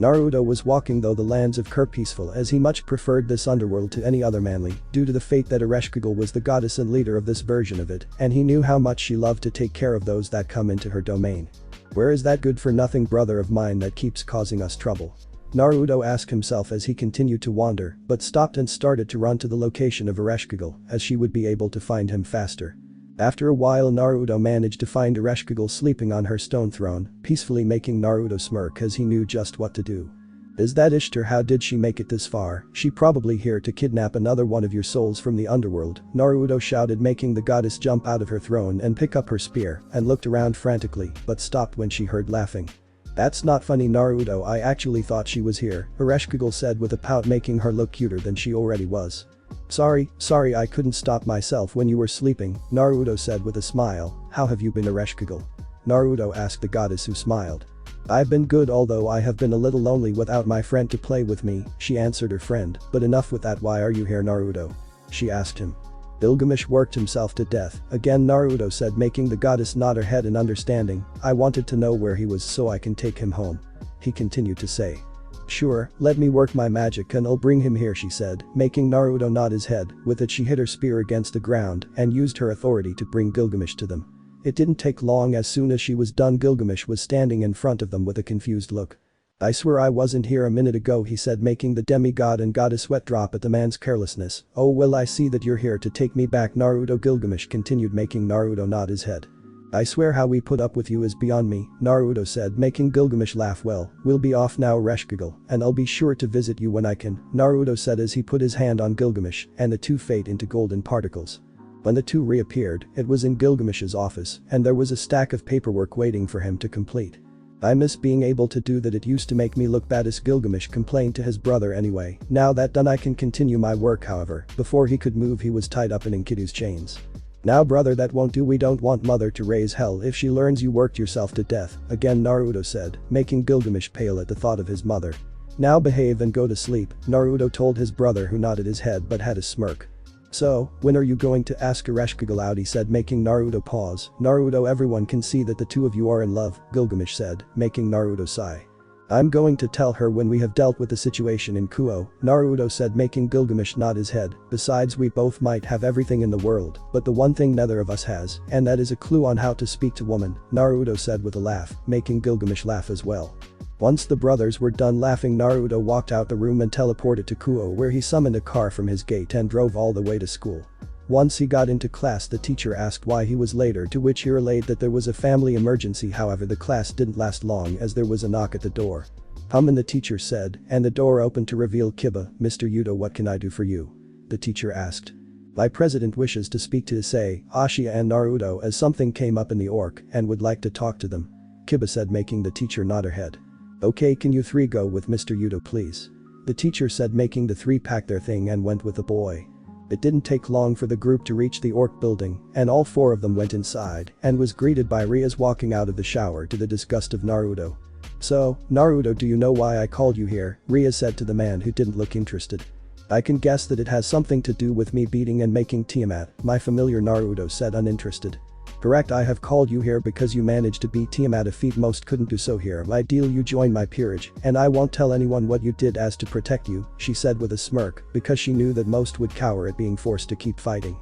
Naruto was walking through the lands of Kuoh peaceful, as he much preferred this underworld to any other manly, due to the fate that 𝐸𝐸𝐸𝐸𝐸 was the goddess and leader of this version of it, and he knew how much she loved to take care of those that come into her domain. "Where is that good-for-nothing brother of mine that keeps causing us trouble?" Naruto asked himself as he continued to wander, but stopped and started to run to the location of 𝐸𝐸𝐸𝐸𝐸, as she would be able to find him faster. After a while, Naruto managed to find 𝐸𝐸𝐸𝐸𝐸 sleeping on her stone throne, peacefully, making Naruto smirk as he knew just what to do. "Is that Ishtar? How did she make it this far? She probably here to kidnap another one of your souls from the underworld," Naruto shouted, making the goddess jump out of her throne and pick up her spear, and looked around frantically, but stopped when she heard laughing. "That's not funny, Naruto, I actually thought she was here," 𝐸𝐸𝐸𝐸𝐸𝐸 said with a pout, making her look cuter than she already was. Sorry, I couldn't stop myself when you were sleeping," Naruto said with a smile. "How have you been, 𝐸𝐸𝐸𝐸𝐸?" Naruto asked the goddess, who smiled. "I've been good, although I have been a little lonely without my friend to play with me," she answered her friend. "But enough with that, why are you here, Naruto?" she asked him. "Gilgamesh worked himself to death again," Naruto said, making the goddess nod her head in understanding. "I wanted to know where he was so I can take him home," he continued to say. "Sure, let me work my magic and I'll bring him here," she said, making Naruto nod his head. With it, she hit her spear against the ground and used her authority to bring Gilgamesh to them. It didn't take long. As soon as she was done, Gilgamesh was standing in front of them with a confused look. "I swear I wasn't here a minute ago," he said, making the demigod and goddess sweat drop at the man's carelessness. "Oh well, I see that you're here to take me back, Naruto," Gilgamesh continued, making Naruto nod his head. "I swear how we put up with you is beyond me," Naruto said, making Gilgamesh laugh. "Well, we'll be off now, 𝐸𝐸𝐸𝐸𝐸𝐸, and I'll be sure to visit you when I can," Naruto said as he put his hand on Gilgamesh, and the two fade into golden particles. When the two reappeared, it was in Gilgamesh's office, and there was a stack of paperwork waiting for him to complete. "I miss being able to do that, it used to make me look bad," as Gilgamesh complained to his brother. "Anyway, now that done, I can continue my work." However, before he could move, he was tied up in Enkidu's chains. "Now brother, that won't do, we don't want mother to raise hell if she learns you worked yourself to death," again Naruto said, making Gilgamesh pale at the thought of his mother. "Now behave and go to sleep," Naruto told his brother, who nodded his head but had a smirk. "So, when are you going to ask 𝐸𝐸𝐸𝐸𝐸𝐸𝐸𝐸𝐸𝐸𝐸 out?" he said, making Naruto pause. "Naruto, everyone can see that the two of you are in love," Gilgamesh said, making Naruto sigh. "I'm going to tell her when we have dealt with the situation in Kuoh," Naruto said, making Gilgamesh nod his head. "Besides, we both might have everything in the world, but the one thing neither of us has, and that is a clue on how to speak to woman," Naruto said with a laugh, making Gilgamesh laugh as well. Once the brothers were done laughing, Naruto walked out the room and teleported to Kuoh, where he summoned a car from his gate and drove all the way to school. Once he got into class, the teacher asked why he was later, to which he relayed that there was a family emergency. However, the class didn't last long as there was a knock at the door. "Come in," the teacher said, and the door opened to reveal Kiba. "Mr. Yuta, what can I do for you?" the teacher asked. "My president wishes to speak to 𝐸_ASHIA and Naruto as something came up in the orc and would like to talk to them," Kiba said, making the teacher nod her head. "Okay, can you three go with Mr. Yuta please?" the teacher said, making the three pack their thing and went with the boy. It didn't take long for the group to reach the orc building, and all four of them went inside and was greeted by Rias walking out of the shower to the disgust of Naruto. "So, Naruto, do you know why I called you here?" Rias said to the man who didn't look interested. "I can guess that it has something to do with me beating and making Tiamat my familiar," Naruto said, uninterested. "Correct, I have called you here because you managed to beat Tiamat, a feat most couldn't do so here. Ideal, you join my peerage, and I won't tell anyone what you did as to protect you," she said with a smirk, because she knew that most would cower at being forced to keep fighting.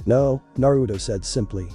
"No," Naruto said simply.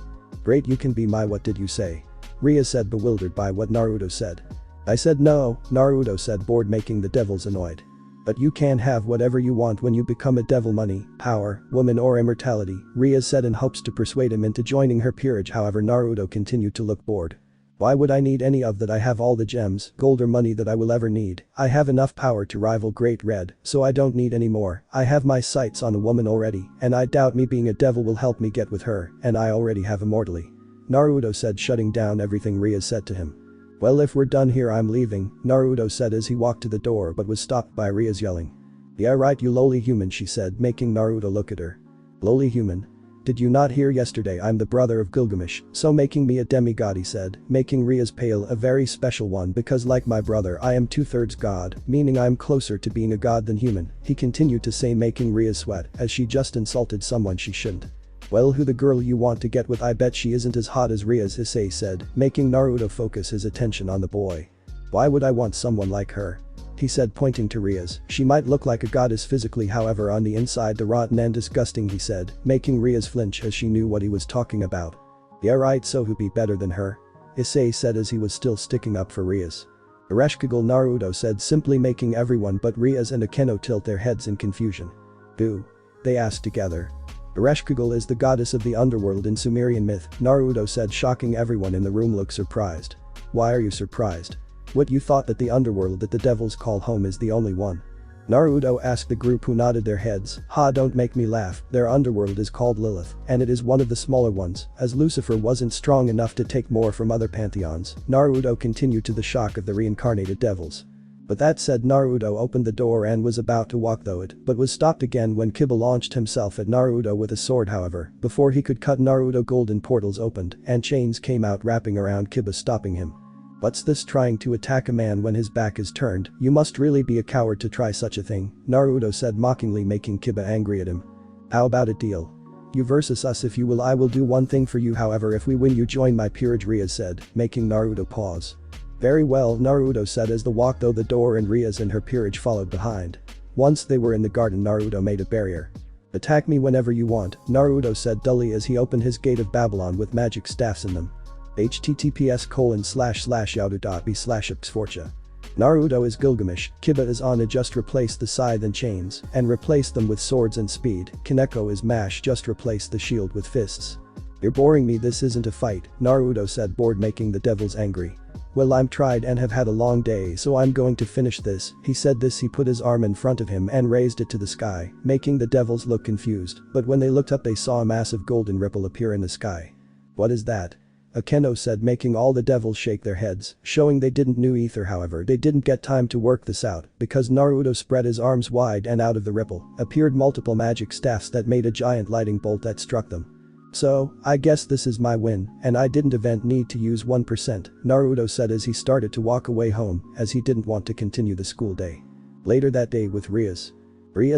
"Great, you can be my what did you say?" Rias said, bewildered by what Naruto said. "I said no," Naruto said, bored, making the devils annoyed. "But you can have whatever you want when you become a devil: money, power, woman or immortality," Rias said in hopes to persuade him into joining her peerage. However, Naruto continued to look bored. "Why would I need any of that? I have all the gems, gold or money that I will ever need. I have enough power to rival Great Red, so I don't need any more. I have my sights on a woman already, and I doubt me being a devil will help me get with her, and I already have immortality," Naruto said, shutting down everything Rias said to him. "Well, if we're done here, I'm leaving," Naruto said as he walked to the door, but was stopped by Rias yelling. "Yeah right, you lowly human," she said, making Naruto look at her. "Lowly human? Did you not hear yesterday? I'm the brother of Gilgamesh, so making me a demigod," he said, making Rias pale, "a very special one, because like my brother I am 2/3 god, meaning I'm closer to being a god than human," he continued to say, making Rias sweat as she just insulted someone she shouldn't. "Well, who the girl you want to get with? I bet she isn't as hot as Rias," 𝐸 said, making Naruto focus his attention on the boy. "Why would I want someone like her?" he said, pointing to Rias. "She might look like a goddess physically, however on the inside the rotten and disgusting," he said, making Rias flinch as she knew what he was talking about. "Yeah right, so who'd be better than her?" 𝐸 said as he was still sticking up for Rias. "𝐸_ASHIA," Naruto said, simply, making everyone but Rias and 𝐸 tilt their heads in confusion. "Who?" they asked together. 𝐸 is the goddess of the underworld in Sumerian myth, Naruto said, shocking everyone in the room look surprised. "Why are you surprised? What, you thought that the underworld that the devils call home is the only one?" Naruto asked the group, who nodded their heads. "Ha, don't make me laugh, their underworld is called Lilith, and it is one of the smaller ones, as Lucifer wasn't strong enough to take more from other pantheons," Naruto continued, to the shock of the reincarnated devils. But that said, Naruto opened the door and was about to walk through it, but was stopped again when Kiba launched himself at Naruto with a sword. However, before he could cut Naruto, golden portals opened and chains came out wrapping around Kiba, stopping him. "What's this, trying to attack a man when his back is turned? You must really be a coward to try such a thing," Naruto said mockingly, making Kiba angry at him. "How about a deal? You versus us if you will. I will do one thing for you, however if we win you join my peerage," Rias said, making Naruto pause. "Very well," Naruto said as the walk through the door and Rias and her peerage followed behind. Once they were in the garden, Naruto made a barrier. "Attack me whenever you want," Naruto said dully as he opened his gate of Babylon with magic staffs in them. https://yahoo.be/ipsforcha. Naruto is Gilgamesh, Kiba is Anna, just replace the scythe and chains and replace them with swords and speed. Kaneko is mash, just replace the shield with fists. "You're boring me, this isn't a fight," Naruto said, bored, making the devils angry. "Well, I'm tried and have had a long day, so I'm going to finish this," he said. This he put his arm in front of him and raised it to the sky, making the devils look confused, but when they looked up they saw a massive golden ripple appear in the sky. "What is that?" Akeno said, making all the devils shake their heads, showing they didn't know either. However, they didn't get time to work this out because Naruto spread his arms wide and out of the ripple appeared multiple magic staffs that made a giant lightning bolt that struck them. "So, I guess this is my win, and I didn't even need to use 1%, Naruto said as he started to walk away home as he didn't want to continue the school day. Later that day with Rias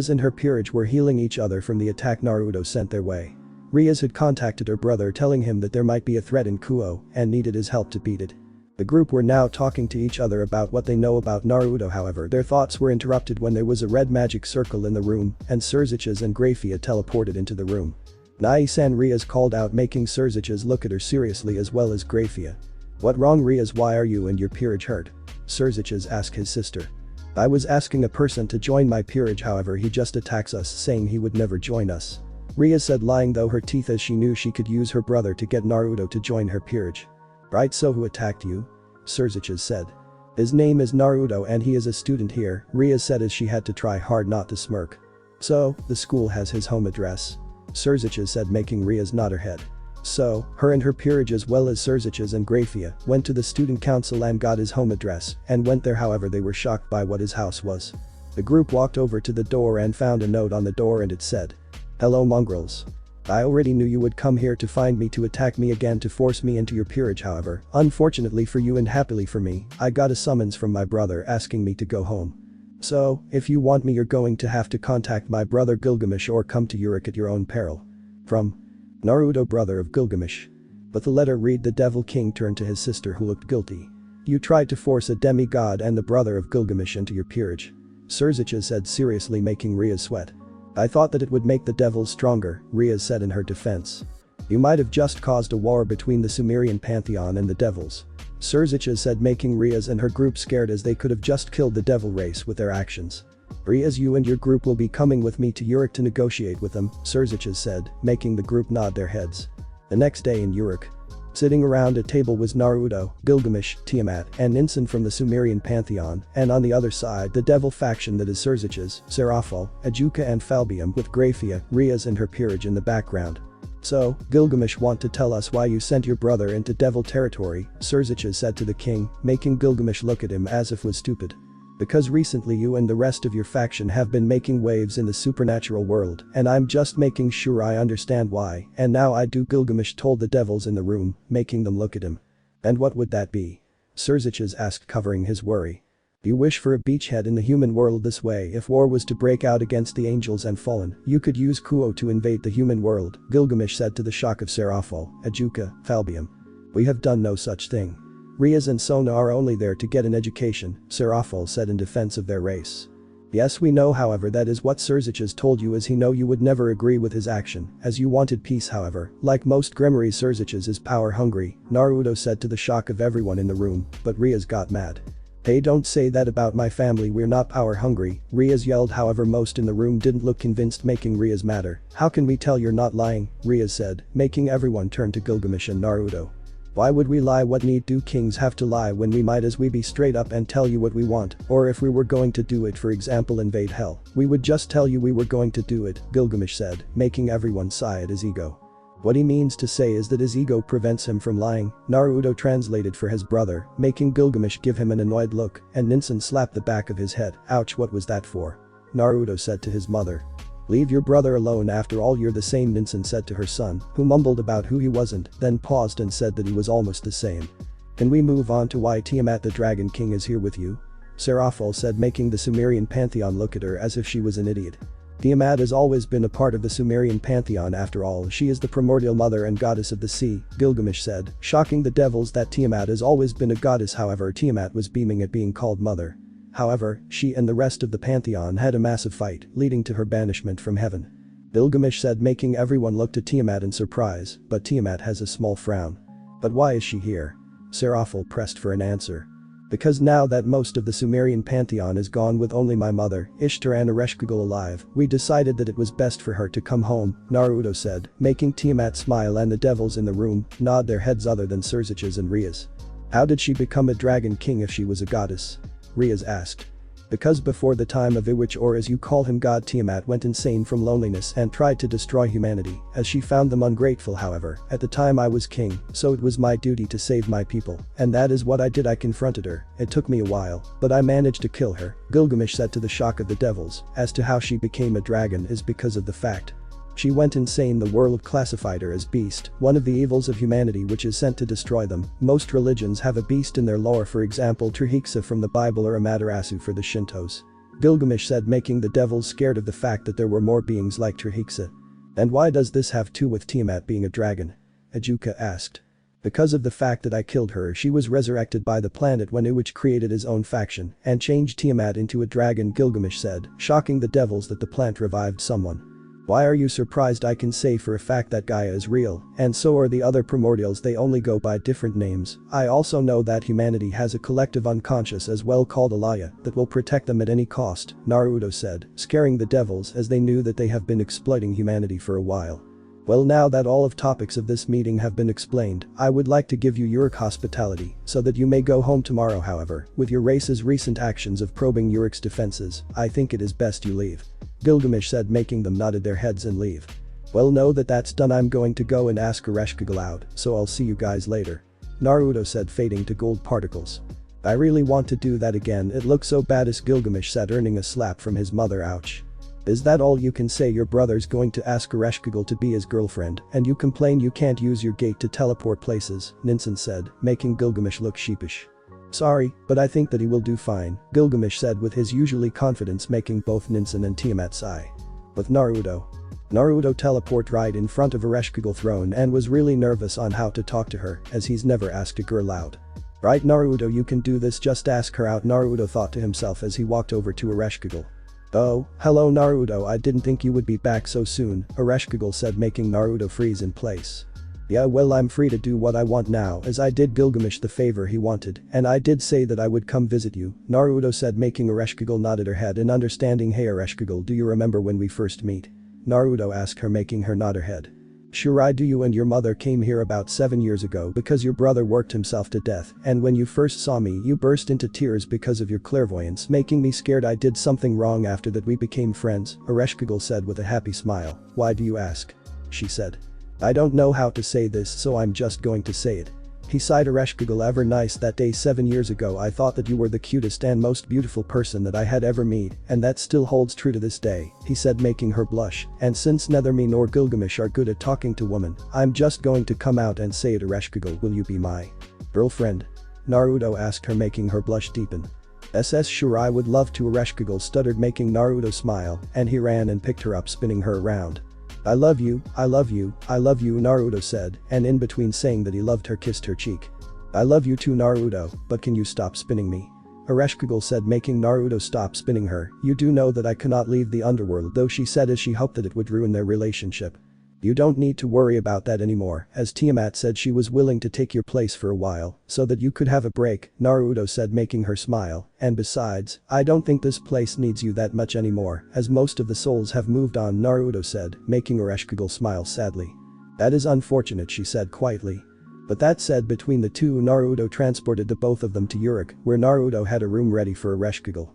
and her peerage were healing each other from the attack Naruto sent their way. Rias had contacted her brother telling him that there might be a threat in Kuoh and needed his help to beat it. The group were now talking to each other about what they know about Naruto. However, their thoughts were interrupted when there was a red magic circle in the room and 𝐸 and 𝐸 teleported into the room. "Nai-san," Rias called out, making 𝐸 look at her seriously as well as 𝐸. "What wrong, Rias? Why are you and your peerage hurt?" 𝐸 asked his sister. "I was asking a person to join my peerage, however he just attacks us, saying he would never join us." Rias said, lying though her teeth as she knew she could use her brother to get Naruto to join her peerage. Right, so who attacked you? 𝐫𝐤𝐽 said. His name is Naruto and he is a student here, Rias said as she had to try hard not to smirk. So, the school has his home address? 𝐫𝐤𝐽 said, making Rias nod her head. So, her and her peerage as well as 𝐫𝐤𝐽 and 𝐫𝐞𝐬 went to the student council and got his home address and went there, however they were shocked by what his house was. The group walked over to the door and found a note on the door and it said, "Hello mongrels. I already knew you would come here to find me to attack me again to force me into your peerage, however, unfortunately for you and happily for me, I got a summons from my brother asking me to go home. So, if you want me you're going to have to contact my brother Gilgamesh or come to Uruk at your own peril. From Naruto, brother of Gilgamesh." But the letter read, "The Devil King turned to his sister who looked guilty. You tried to force a demigod and the brother of Gilgamesh into your peerage." 𝐫𝐤𝐽 said seriously, making Rias sweat. "I thought that it would make the devils stronger," Rias said in her defense. "You might have just caused a war between the Sumerian pantheon and the devils." 𝐫𝐤𝐽 said, making Rias and her group scared as they could have just killed the devil race with their actions. "Rias, you and your group will be coming with me to Uruk to negotiate with them," 𝐫𝐤𝐽 said, making the group nod their heads. The next day in Uruk. Sitting around a table was Naruto, Gilgamesh, Tiamat, and Ninsen from the Sumerian pantheon, and on the other side the devil faction that is 𝐫𝐤𝐽's, 𝐶𝐸𝐴, 𝐴JUKA and 𝐵𝐵𝐵 with 𝐫𝐞𝐬, Rias and her peerage in the background. "So, Gilgamesh, want to tell us why you sent your brother into devil territory?" 𝐫𝐤𝐽 said to the king, making Gilgamesh look at him as if was stupid. "Because recently you and the rest of your faction have been making waves in the supernatural world and I'm just making sure I understand why, and now I do," Gilgamesh told the devils in the room, making them look at him. "And what would that be?" 𝐫𝐤𝐽 asked, covering his worry. "You wish for a beachhead in the human world. This way, if war was to break out against the angels and fallen, you could use Kuoh to invade the human world," Gilgamesh said to the shock of 𝐶𝐸𝐴, 𝐴JUKA, 𝐵𝐵𝐵. "We have done no such thing. Rias and Sona are only there to get an education," 𝐶𝐸𝐴 said in defense of their race. "Yes, we know, however that is what 𝐫𝐤𝐽 told you, as he know you would never agree with his action, as you wanted peace. However, like most Grimoire, 𝐫𝐤𝐽 is power hungry," Naruto said to the shock of everyone in the room, but Rias got mad. "Hey, don't say that about my family, we're not power hungry," Rias yelled. However, most in the room didn't look convinced, making Rias madder. "How can we tell you're not lying?" Rias said, making everyone turn to Gilgamesh and Naruto. "Why would we lie? What need do kings have to lie when we might as we be straight up and tell you what we want? Or if we were going to do it, for example invade hell, we would just tell you we were going to do it," Gilgamesh said, making everyone sigh at his ego. "What he means to say is that his ego prevents him from lying," Naruto translated for his brother, making Gilgamesh give him an annoyed look, and Ninsen slapped the back of his head. "Ouch, what was that for?" Naruto said to his mother. "Leave your brother alone, after all you're the same," Ninsen said to her son, who mumbled about who he wasn't, then paused and said that he was almost the same. "Can we move on to why Tiamat the Dragon King is here with you?" 𝐶𝐸𝐴 said, making the Sumerian pantheon look at her as if she was an idiot. "Tiamat has always been a part of the Sumerian pantheon, after all she is the primordial mother and goddess of the sea," Gilgamesh said, shocking the devils that Tiamat has always been a goddess. However, Tiamat was beaming at being called mother. However, she and the rest of the pantheon had a massive fight, leading to her banishment from heaven. Gilgamesh said, making everyone look to Tiamat in surprise, but Tiamat has a small frown. "But why is she here?" 𝐶𝐸𝐴 pressed for an answer. "Because now that most of the Sumerian pantheon is gone with only my mother, Ishtar and 𝐸𝐴Z𝐵 alive, we decided that it was best for her to come home," Naruto said, making Tiamat smile, and the devils in the room nod their heads other than 𝐫𝐤𝐽 and Rias. "How did she become a dragon king if she was a goddess?" Rias asked. "Because before the time of 𝐤𝐢𝐽, or as you call him, God Tiamat went insane from loneliness and tried to destroy humanity, as she found them ungrateful. However, at the time I was king, so it was my duty to save my people, and that is what I did. I confronted her. It took me a while, but I managed to kill her," Gilgamesh said to the shock of the devils. "As to how she became a dragon is because of the fact she went insane. The world classified her as beast, one of the evils of humanity which is sent to destroy them. Most religions have a beast in their lore, for example 𝐸𝐴Z𝐵 from the Bible or Amaterasu for the Shintos," Gilgamesh said, making the devils scared of the fact that there were more beings like 𝐸𝐴Z𝐵. "And why does this have to with Tiamat being a dragon?" 𝐴JUKA asked. "Because of the fact that I killed her. She was resurrected by the planet when 𝐤𝐢𝐽 created his own faction and changed Tiamat into a dragon," Gilgamesh said, shocking the devils that the plant revived someone. Why are you surprised? I can say for a fact that Gaia is real, and so are the other primordials, they only go by different names. I also know that humanity has a collective unconscious as well called Alaya that will protect them at any cost, Naruto said, scaring the devils as they knew that they have been exploiting humanity for a while. Well, now that all of topics of this meeting have been explained, I would like to give you Uruk hospitality so that you may go home tomorrow. However, with your race's recent actions of probing Uruk's defenses, I think it is best you leave. Gilgamesh said, making them nodded their heads and leave. Well, know that that's done. I'm going to go and ask 𝐸𝐸𝐴 out, so I'll see you guys later. Naruto said, fading to gold particles. I really want to do that again, it looks so badass, Gilgamesh said, earning a slap from his mother. Ouch. Is that all you can say? Your brother's going to ask 𝐸𝐸𝐴 to be his girlfriend and you complain you can't use your gate to teleport places, Ninsen said, making Gilgamesh look sheepish. Sorry, but I think that he will do fine, Gilgamesh said with his usually confidence, making both Ninsen and Tiamat sigh. With Naruto teleport right in front of 𝐸𝐸𝐴 throne and was really nervous on how to talk to her as he's never asked a girl out. Right Naruto, you can do this, just ask her out, Naruto thought to himself as he walked over to 𝐸𝐸𝐴. Oh, hello Naruto, I didn't think you would be back so soon, 𝐸𝐸𝐴 said, making Naruto freeze in place. Yeah, well, I'm free to do what I want now as I did Gilgamesh the favor he wanted and I did say that I would come visit you, Naruto said, making 𝐸𝐸𝐴 nodded her head in understanding. Hey 𝐸𝐸𝐴, do you remember when we first meet? Naruto asked her, making her nod her head. Sure I do. You and your mother came here about 7 years ago because your brother worked himself to death and when you first saw me you burst into tears because of your clairvoyance, making me scared I did something wrong. After that we became friends, 𝐸𝐸𝐴 said with a happy smile. Why do you ask? She said. I don't know how to say this so I'm just going to say it. He sighed. 𝐸𝐸𝐴, ever nice that day 7 years ago I thought that you were the cutest and most beautiful person that I had ever met and that still holds true to this day, he said, making her blush, and since neither me nor Gilgamesh are good at talking to women, I'm just going to come out and say it. 𝐸𝐸𝐴, will you be my girlfriend? Naruto asked her, making her blush deepen. Sure I would love to, 𝐸𝐸𝐴 stuttered, making Naruto smile, and he ran and picked her up, spinning her around. I love you, I love you, I love you, Naruto said, and in between saying that he loved her kissed her cheek. I love you too Naruto, but can you stop spinning me? 𝐸𝐸𝐴 said, making Naruto stop spinning her. You do know that I cannot leave the underworld though, she said as she hoped that it would ruin their relationship. You don't need to worry about that anymore, as Tiamat said she was willing to take your place for a while so that you could have a break, Naruto said, making her smile, and besides, I don't think this place needs you that much anymore as most of the souls have moved on, Naruto said, making 𝐸𝐸𝐴 smile sadly. That is unfortunate, she said quietly. But that said, between the two, Naruto transported the both of them to Uruk, where Naruto had a room ready for 𝐸𝐸𝐴.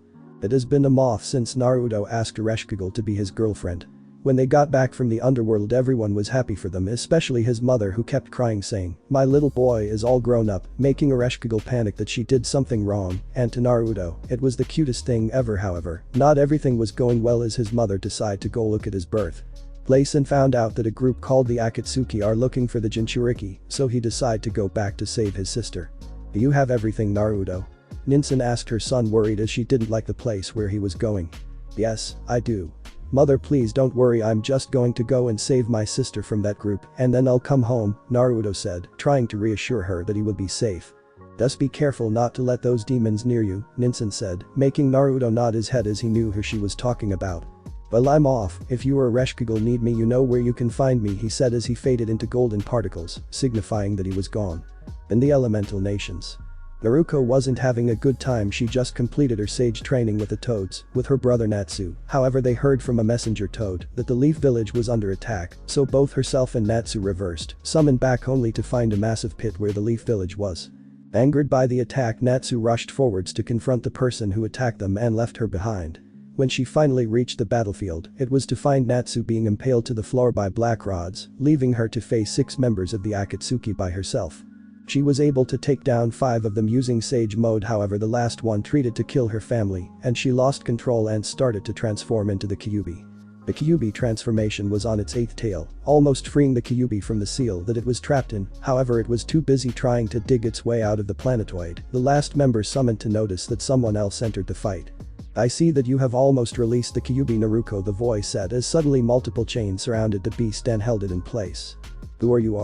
It has been a month since Naruto asked 𝐸𝐸𝐴 to be his girlfriend. When they got back from the underworld everyone was happy for them, especially his mother who kept crying saying, my little boy is all grown up, making 𝐸𝐸𝐴 panic that she did something wrong, and to Naruto, it was the cutest thing ever. However, not everything was going well as his mother decided to go look at his birth place and found out that a group called the Akatsuki are looking for the Jinchuriki, so he decided to go back to save his sister. Do you have everything, Naruto? Ninsen asked her son, worried as she didn't like the place where he was going. Yes, I do. Mother, please don't worry, I'm just going to go and save my sister from that group and then I'll come home, Naruto said, trying to reassure her that he would be safe. Just be careful not to let those demons near you, Ninsen said, making Naruto nod his head as he knew who she was talking about. Well, I'm off, if you or 𝐸𝐸𝐴 need me you know where you can find me, he said as he faded into golden particles, signifying that he was gone. In the elemental nations, Naruko wasn't having a good time. She just completed her sage training with the toads with her brother Natsu. However, they heard from a messenger toad that the Leaf Village was under attack, so both herself and Natsu reversed, summoned back only to find a massive pit where the Leaf Village was. Angered by the attack, Natsu rushed forwards to confront the person who attacked them and left her behind. When she finally reached the battlefield, it was to find Natsu being impaled to the floor by black rods, leaving her to face 6 members of the Akatsuki by herself. She was able to take down 5 of them using Sage mode, however the last one treated to kill her family and she lost control and started to transform into the 𝐫𝐞𝐽. The 𝐫𝐞𝐽 transformation was on its 8th tail, almost freeing the 𝐫𝐞𝐽 from the seal that it was trapped in, however it was too busy trying to dig its way out of the planetoid. The last member summoned to notice that someone else entered the fight. I see that you have almost released the 𝐫𝐞𝐽, Naruko, the voice said as suddenly multiple chains surrounded the beast and held it in place. Who are you?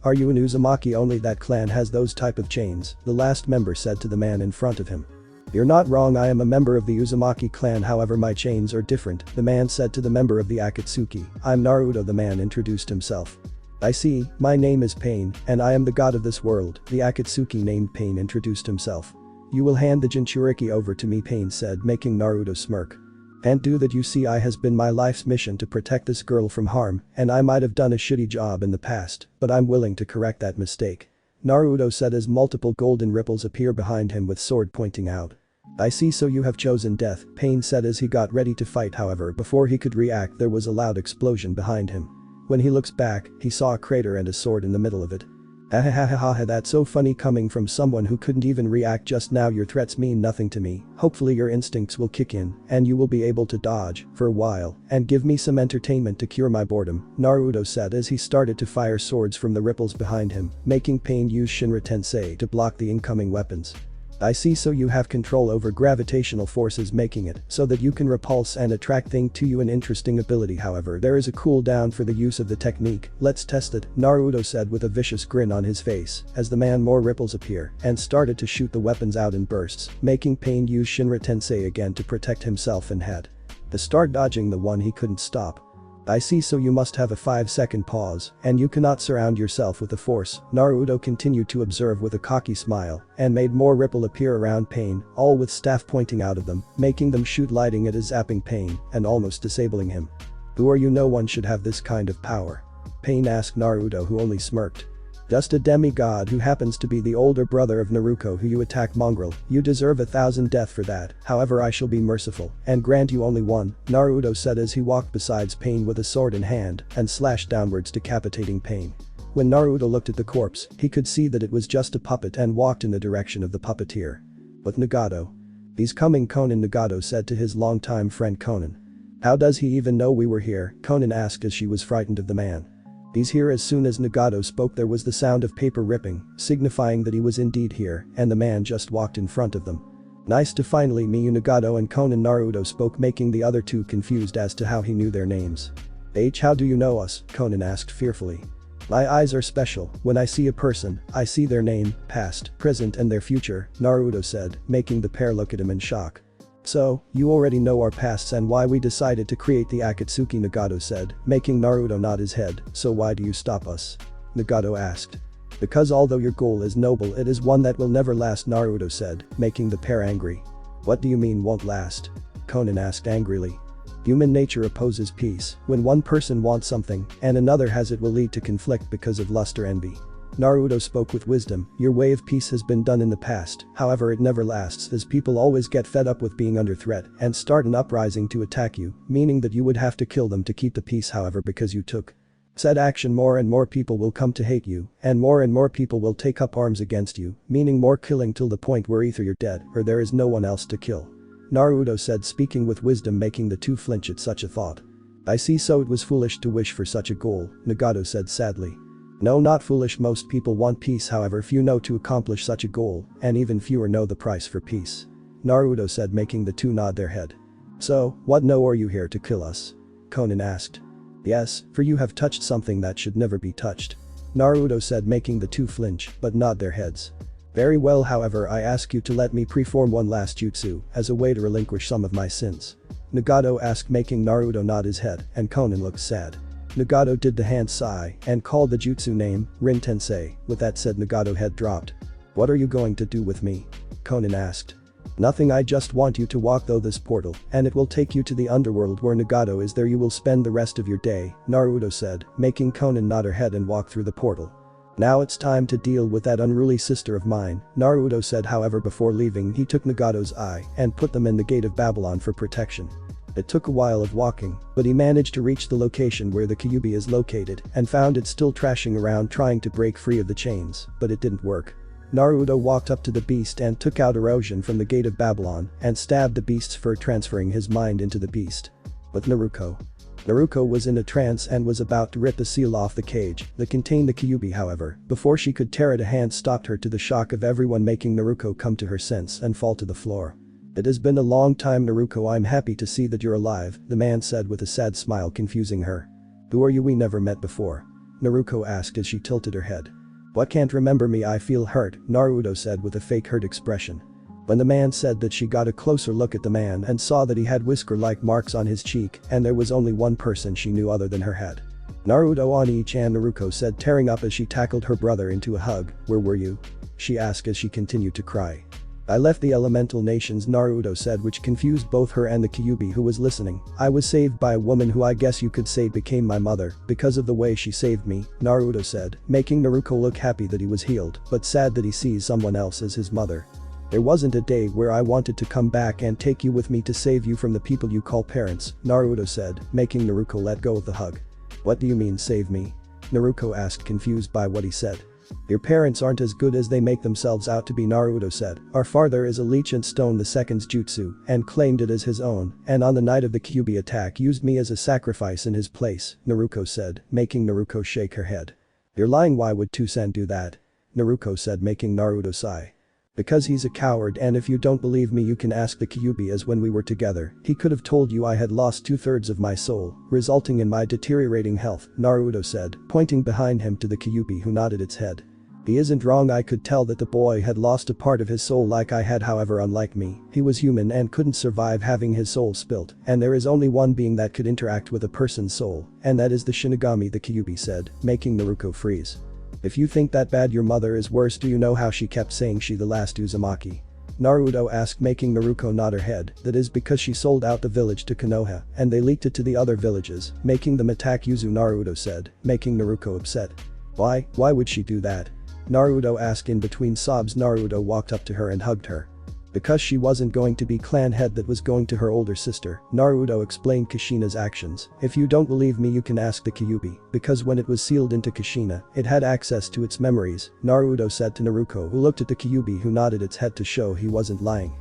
Are you an Uzumaki? Only that clan has those type of chains, the last member said to the man in front of him. "You're not wrong, I am a member of the Uzumaki clan, however my chains are different," the man said to the member of the Akatsuki. "I'm Naruto," the man introduced himself. "I see, my name is Pain, and I am the god of this world," the Akatsuki named Pain introduced himself. "You will hand the Jinchuriki over to me," Pain said, making Naruto smirk. "And do that, you see, I has been my life's mission to protect this girl from harm, and I might have done a shitty job in the past, but I'm willing to correct that mistake," Naruto said as multiple golden ripples appear behind him with sword pointing out. "I see, so you have chosen death," Pain said as he got ready to fight. However, before he could react, there was a loud explosion behind him. When he looks back, he saw a crater and a sword in the middle of it. "Ahahaha, that's so funny coming from someone who couldn't even react just now. Your threats mean nothing to me. Hopefully your instincts will kick in, and you will be able to dodge, for a while, and give me some entertainment to cure my boredom," Naruto said as he started to fire swords from the ripples behind him, making Pain use Shinra Tensei to block the incoming weapons. "I see, so you have control over gravitational forces, making it so that you can repulse and attract things to you, an interesting ability. However, there is a cooldown for the use of the technique. Let's test it," Naruto said with a vicious grin on his face as the man more ripples appear and started to shoot the weapons out in bursts, making Pain use Shinra Tensei again to protect himself and had to start dodging the one he couldn't stop. "I see, so you must have a 5-second pause, and you cannot surround yourself with the force," Naruto continued to observe with a cocky smile and made more ripple appear around Pain, all with staff pointing out of them, making them shoot lightning at his zapping Pain and almost disabling him. "Who are you? No one should have this kind of power," Pain asked Naruto, who only smirked. "Just a demigod who happens to be the older brother of Naruko, who you attack, mongrel. You deserve 1,000 death for that, however I shall be merciful and grant you only one," Naruto said as he walked beside Pain with a sword in hand and slashed downwards, decapitating Pain. When Naruto looked at the corpse, he could see that it was just a puppet and walked in the direction of the puppeteer. "But Nagato. He's coming," Nagato said to his longtime friend Konan. "How does he even know we were here?" Konan asked as she was frightened of the man. "He's here." As soon as Nagato spoke, there was the sound of paper ripping, signifying that he was indeed here, and the man just walked in front of them. "Nice to finally meet you, Nagato and Konan," Naruto spoke, making the other two confused as to how he knew their names. "How do you know us?" Konan asked fearfully. "My eyes are special. When I see a person, I see their name, past, present and their future," Naruto said, making the pair look at him in shock. "So, you already know our pasts and why we decided to create the Akatsuki," Nagato said, making Naruto nod his head. "So why do you stop us?" Nagato asked. "Because although your goal is noble, it is one that will never last," Naruto said, making the pair angry. "What do you mean won't last?" Konan asked angrily. "Human nature opposes peace. When one person wants something and another has, it will lead to conflict because of lust or envy." Naruto spoke with wisdom. "Your way of peace has been done in the past, however it never lasts, as people always get fed up with being under threat and start an uprising to attack you, meaning that you would have to kill them to keep the peace. However, because you took said action, more and more people will come to hate you, and more people will take up arms against you, meaning more killing till the point where either you're dead or there is no one else to kill," Naruto said, speaking with wisdom, making the two flinch at such a thought. "I see, so it was foolish to wish for such a goal," Nagato said sadly. "No, not foolish. Most people want peace, however few know to accomplish such a goal, and even fewer know the price for peace," Naruto said, making the two nod their head. "So, what are you here to kill us?" Konan asked. "Yes, for you have touched something that should never be touched," Naruto said, making the two flinch but nod their heads. "Very well, however I ask you to let me perform one last jutsu as a way to relinquish some of my sins," Nagato asked, making Naruto nod his head and Konan looked sad. Nagato did the hand sigh and called the jutsu name, Rin Tensei. With that said, Nagato head dropped. "What are you going to do with me?" Konan asked. "Nothing, I just want you to walk through this portal and it will take you to the underworld where Nagato is. There you will spend the rest of your day," Naruto said, making Konan nod her head and walk through the portal. "Now it's time to deal with that unruly sister of mine," Naruto said. However, before leaving, he took Nagato's eye and put them in the gate of Babylon for protection. It took a while of walking, but he managed to reach the location where the Kyuubi is located and found it still trashing around trying to break free of the chains, but it didn't work. Naruto walked up to the beast and took out erosion from the gate of Babylon and stabbed the beast's fur, transferring his mind into the beast. But Naruko was in a trance and was about to rip the seal off the cage that contained the Kyuubi. However, before she could tear it, a hand stopped her, to the shock of everyone, making Naruko come to her sense and fall to the floor. "It has been a long time, Naruko. I'm happy to see that you're alive," the man said with a sad smile, confusing her. "Who are you? We never met before," Naruko asked as she tilted her head. "What, can't remember me? I feel hurt," Naruto said with a fake hurt expression. When the man said that, she got a closer look at the man and saw that he had whisker-like marks on his cheek, and there was only one person she knew other than her head. "Naruto Oni-chan," Naruko said, tearing up as she tackled her brother into a hug. "Where were you?" she asked as she continued to cry. "I left the elemental nations," Naruto said, which confused both her and the Kyuubi who was listening. "I was saved by a woman who I guess you could say became my mother because of the way she saved me," Naruto said, making Naruko look happy that he was healed, but sad that he sees someone else as his mother. "There wasn't a day where I wanted to come back and take you with me to save you from the people you call parents," Naruto said, making Naruko let go of the hug. "What do you mean save me?" Naruko asked, confused by what he said. "Your parents aren't as good as they make themselves out to be," Naruto said. "Our father is a leech and stone the second's jutsu and claimed it as his own, and on the night of the Kyuubi attack used me as a sacrifice in his place," Naruko said, making Naruko shake her head. "You're lying. Why would Toussaint do that?" Naruko said, making Naruto sigh. "Because he's a coward, and if you don't believe me you can ask the Kyuubi, as when we were together, he could have told you I had lost 2/3 of my soul, resulting in my deteriorating health," Naruto said, pointing behind him to the Kyuubi who nodded its head. "He isn't wrong. I could tell that the boy had lost a part of his soul like I had, however unlike me, he was human and couldn't survive having his soul spilt, and there is only one being that could interact with a person's soul, and that is the Shinigami," the Kyuubi said, making Naruko freeze. "If you think that bad, your mother is worse. Do you know how she kept saying she the last Uzumaki?" Naruto asked, making Naruko nod her head. "That is because she sold out the village to Konoha, and they leaked it to the other villages, making them attack Yuzu," Naruto said, making Naruko upset. Why would she do that?" Naruto asked. In between sobs, Naruto walked up to her and hugged her. "Because she wasn't going to be clan head, that was going to her older sister," Naruto explained Kushina's actions. "If you don't believe me you can ask the Kyuubi, because when it was sealed into Kushina, it had access to its memories," Naruto said to Naruko, who looked at the Kyuubi who nodded its head to show he wasn't lying.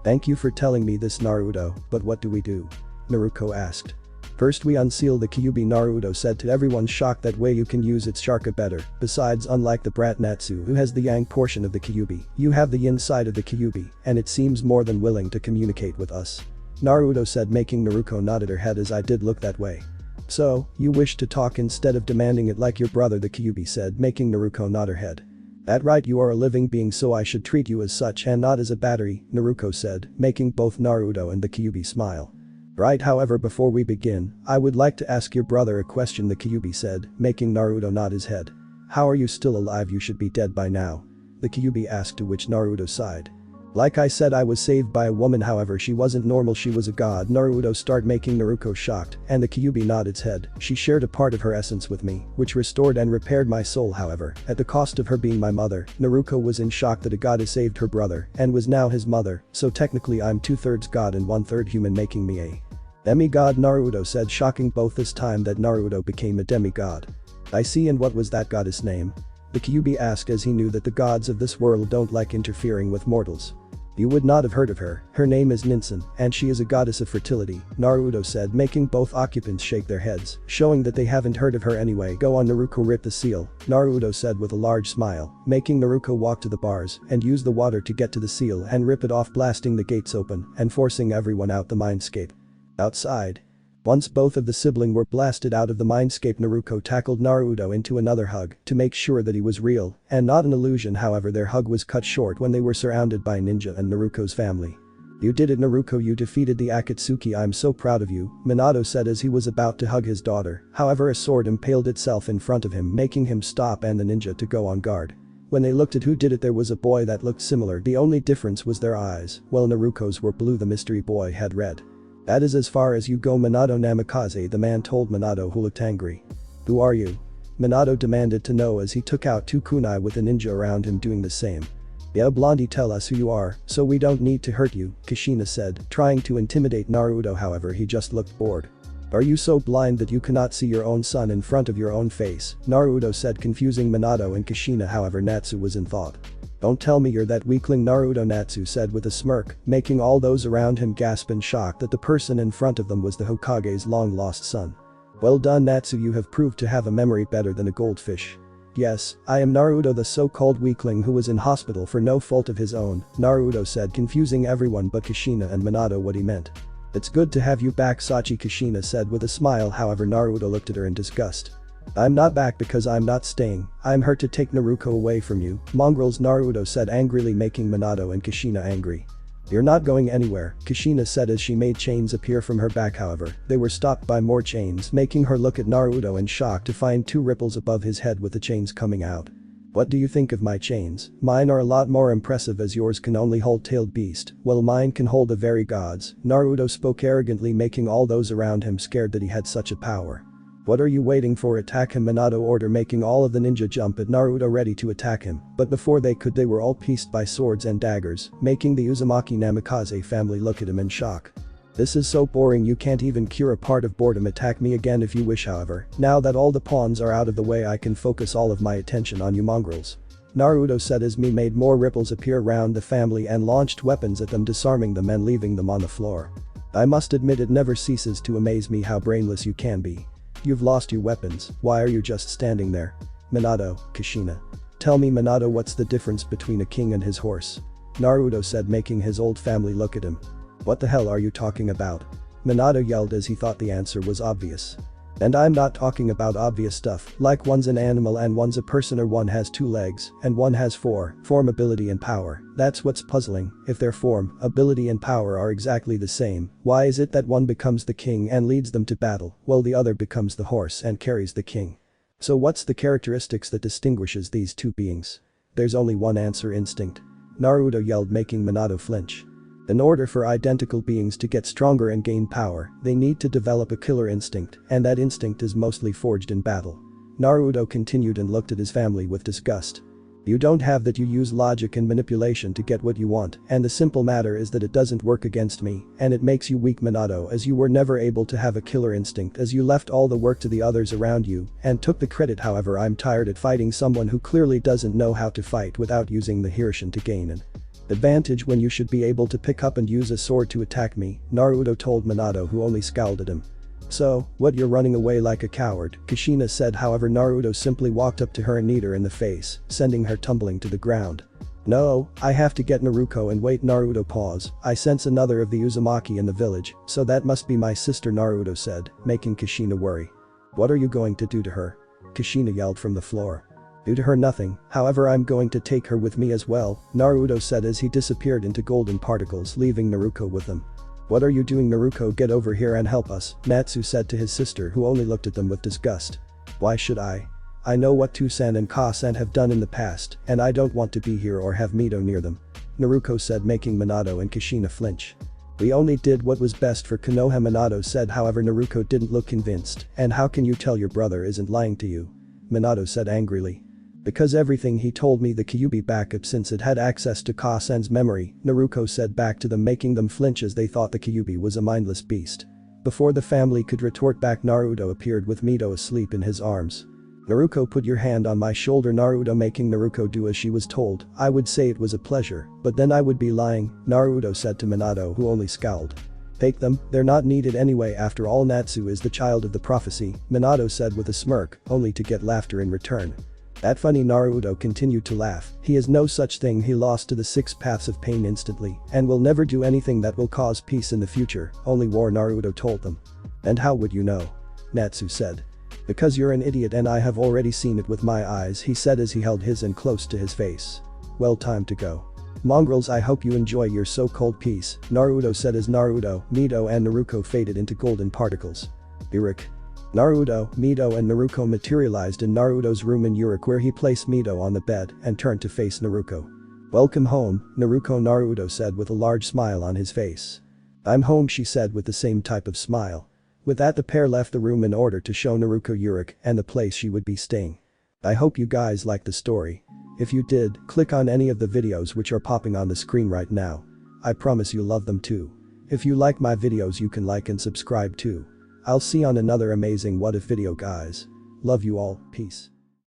"Thank you for telling me this, Naruto, but what do we do?" Naruko asked. "First we unseal the Kyuubi," Naruto said, to everyone's shock. "That way you can use its chakra better. Besides, unlike the brat Natsu who has the yang portion of the Kyuubi, you have the yin side of the Kyuubi, and it seems more than willing to communicate with us," Naruto said, making Naruko nod her head. "As I did look that way." "So, you wish to talk instead of demanding it like your brother," the Kyuubi said, making Naruko nod her head. "That right, you are a living being, so I should treat you as such and not as a battery," Naruko said, making both Naruto and the Kyuubi smile. "Right, however before we begin, I would like to ask your brother a question," the Kyuubi said, making Naruto nod his head. "How are you still alive? You should be dead by now," the Kyuubi asked, to which Naruto sighed. "Like I said, I was saved by a woman, however she wasn't normal, she was a god," Naruto started, making Naruko shocked, and the Kyuubi nodded its head. "She shared a part of her essence with me, which restored and repaired my soul, however, at the cost of her being my mother." Naruko was in shock that a goddess saved her brother and was now his mother, "So technically I'm 2/3 god and 1/3 human, making me a demigod," Naruto said, shocking both this time that Naruto became a demigod. "I see, and what was that goddess' name?" the Kyuubi asked, as he knew that the gods of this world don't like interfering with mortals. "You would not have heard of her. Her name is Ninsen, and she is a goddess of fertility," Naruto said, making both occupants shake their heads, showing that they haven't heard of her anyway. "Go on, Naruko, rip the seal," Naruto said with a large smile, making Naruko walk to the bars and use the water to get to the seal and rip it off, blasting the gates open and forcing everyone out the mindscape. Outside. Once both of the siblings were blasted out of the mindscape, Naruko tackled Naruto into another hug to make sure that he was real and not an illusion. However, their hug was cut short when they were surrounded by ninja and Naruko's family. "You did it, Naruko, you defeated the Akatsuki. I'm so proud of you," Minato said as he was about to hug his daughter. However, a sword impaled itself in front of him, making him stop and the ninja to go on guard. When they looked at who did it, there was a boy that looked similar. The only difference was their eyes. While Naruko's were blue, the mystery boy had red. "That is as far as you go, Minato Namikaze," the man told Minato, who looked angry. "Who are you?" Minato demanded to know as he took out two kunai with a ninja around him doing the same. "Yeah, Blondie, tell us who you are, so we don't need to hurt you," Kushina said, trying to intimidate Naruto. However, he just looked bored. "Are you so blind that you cannot see your own son in front of your own face?" Naruto said, confusing Minato and Kushina. However, Natsu was in thought. "Don't tell me you're that weakling," Naruto, Natsu said with a smirk, making all those around him gasp in shock that the person in front of them was the Hokage's long-lost son. "Well done, Natsu, you have proved to have a memory better than a goldfish." "Yes, I am Naruto, the so-called weakling who was in hospital for no fault of his own," Naruto said, confusing everyone but Kushina and Minato what he meant. "It's good to have you back, Sachi," Kushina said with a smile. However, Naruto looked at her in disgust. "I'm not back because I'm not staying. I'm here to take Naruko away from you, mongrels," Naruto said angrily, making Minato and Kushina angry. "You're not going anywhere," Kushina said as she made chains appear from her back. However, they were stopped by more chains, making her look at Naruto in shock to find two ripples above his head with the chains coming out. "What do you think of my chains? Mine are a lot more impressive as yours can only hold tailed beast, while mine can hold the very gods." Naruto spoke arrogantly, making all those around him scared that he had such a power. "What are you waiting for? Attack him!" Minato ordered, making all of the ninja jump at Naruto ready to attack him, but before they could they were all pieced by swords and daggers, making the Uzumaki Namikaze family look at him in shock. "This is so boring, you can't even cure a part of boredom. Attack me again if you wish, however, now that all the pawns are out of the way I can focus all of my attention on you mongrels," Naruto said as he made more ripples appear around the family and launched weapons at them, disarming them and leaving them on the floor. "I must admit it never ceases to amaze me how brainless you can be. You've lost your weapons, why are you just standing there?" "Minato, Kushina. Tell me, Minato, what's the difference between a king and his horse?" Naruto said, making his old family look at him. "What the hell are you talking about?" Minato yelled as he thought the answer was obvious. "And I'm not talking about obvious stuff, like one's an animal and one's a person, or one has 2 legs and one has 4, form, ability and power. That's what's puzzling. If their form, ability and power are exactly the same, why is it that one becomes the king and leads them to battle, while the other becomes the horse and carries the king? So what's the characteristics that distinguishes these two beings?" "There's only one answer: instinct," Naruto yelled, making Minato flinch. "In order for identical beings to get stronger and gain power, they need to develop a killer instinct, and that instinct is mostly forged in battle." Naruto continued and looked at his family with disgust. "You don't have that. You use logic and manipulation to get what you want, and the simple matter is that it doesn't work against me, and it makes you weak, Minato, as you were never able to have a killer instinct as you left all the work to the others around you and took the credit. However, I'm tired at fighting someone who clearly doesn't know how to fight without using the Hirshin to gain an advantage when you should be able to pick up and use a sword to attack me," Naruto told Minato, who only scowled at him. "So, what, you're running away like a coward?" Kushina said. However, Naruto simply walked up to her and kneed her in the face, sending her tumbling to the ground. "No, I have to get Naruko and wait." Naruto paused. "I sense another of the Uzumaki in the village, so that must be my sister," Naruto said, making Kushina worry. "What are you going to do to her?" Kushina yelled from the floor. "Do to her nothing, however I'm going to take her with me as well," Naruto said as he disappeared into golden particles, leaving Naruko with him. "What are you doing, Naruko? Get over here and help us," Natsu said to his sister, who only looked at them with disgust. "Why should I? I know what Toussaint and Kaa-san have done in the past, and I don't want to be here or have Mito near them," Naruko said, making Minato and Kushina flinch. "We only did what was best for Konoha," Minato said. However, Naruko didn't look convinced. "And how can you tell your brother isn't lying to you?" Minato said angrily. "Because everything he told me, the Kyuubi backup, since it had access to Kaa-san's memory," Naruko said back to them, making them flinch as they thought the Kyuubi was a mindless beast. Before the family could retort back, Naruto appeared with Mito asleep in his arms. "Naruko, put your hand on my shoulder," Naruto, making Naruko do as she was told. "I would say it was a pleasure, but then I would be lying," Naruto said to Minato, who only scowled. "Take them, they're not needed anyway. After all, Natsu is the child of the prophecy," Minato said with a smirk, only to get laughter in return. "That funny?" Naruto continued to laugh. "He is no such thing. He lost to the 6 paths of pain instantly and will never do anything that will cause peace in the future, only war," Naruto told them. "And how would you know?" Natsu said. "Because you're an idiot and I have already seen it with my eyes," he said as he held his hand close to his face. "Well, time to go. Mongrels, I hope you enjoy your so-called peace," Naruto said as Naruto, Mito and Naruko faded into golden particles. Uruk. Naruto, Mito and Naruko materialized in Naruto's room in Uruk, where he placed Mito on the bed and turned to face Naruko. "Welcome home, Naruko," Naruto said with a large smile on his face. "I'm home," she said with the same type of smile. With that, the pair left the room in order to show Naruko Uruk and the place she would be staying. I hope you guys liked the story. If you did, click on any of the videos which are popping on the screen right now. I promise you'll love them too. If you like my videos, you can like and subscribe too. I'll see you on another amazing What If video, guys. Love you all, peace.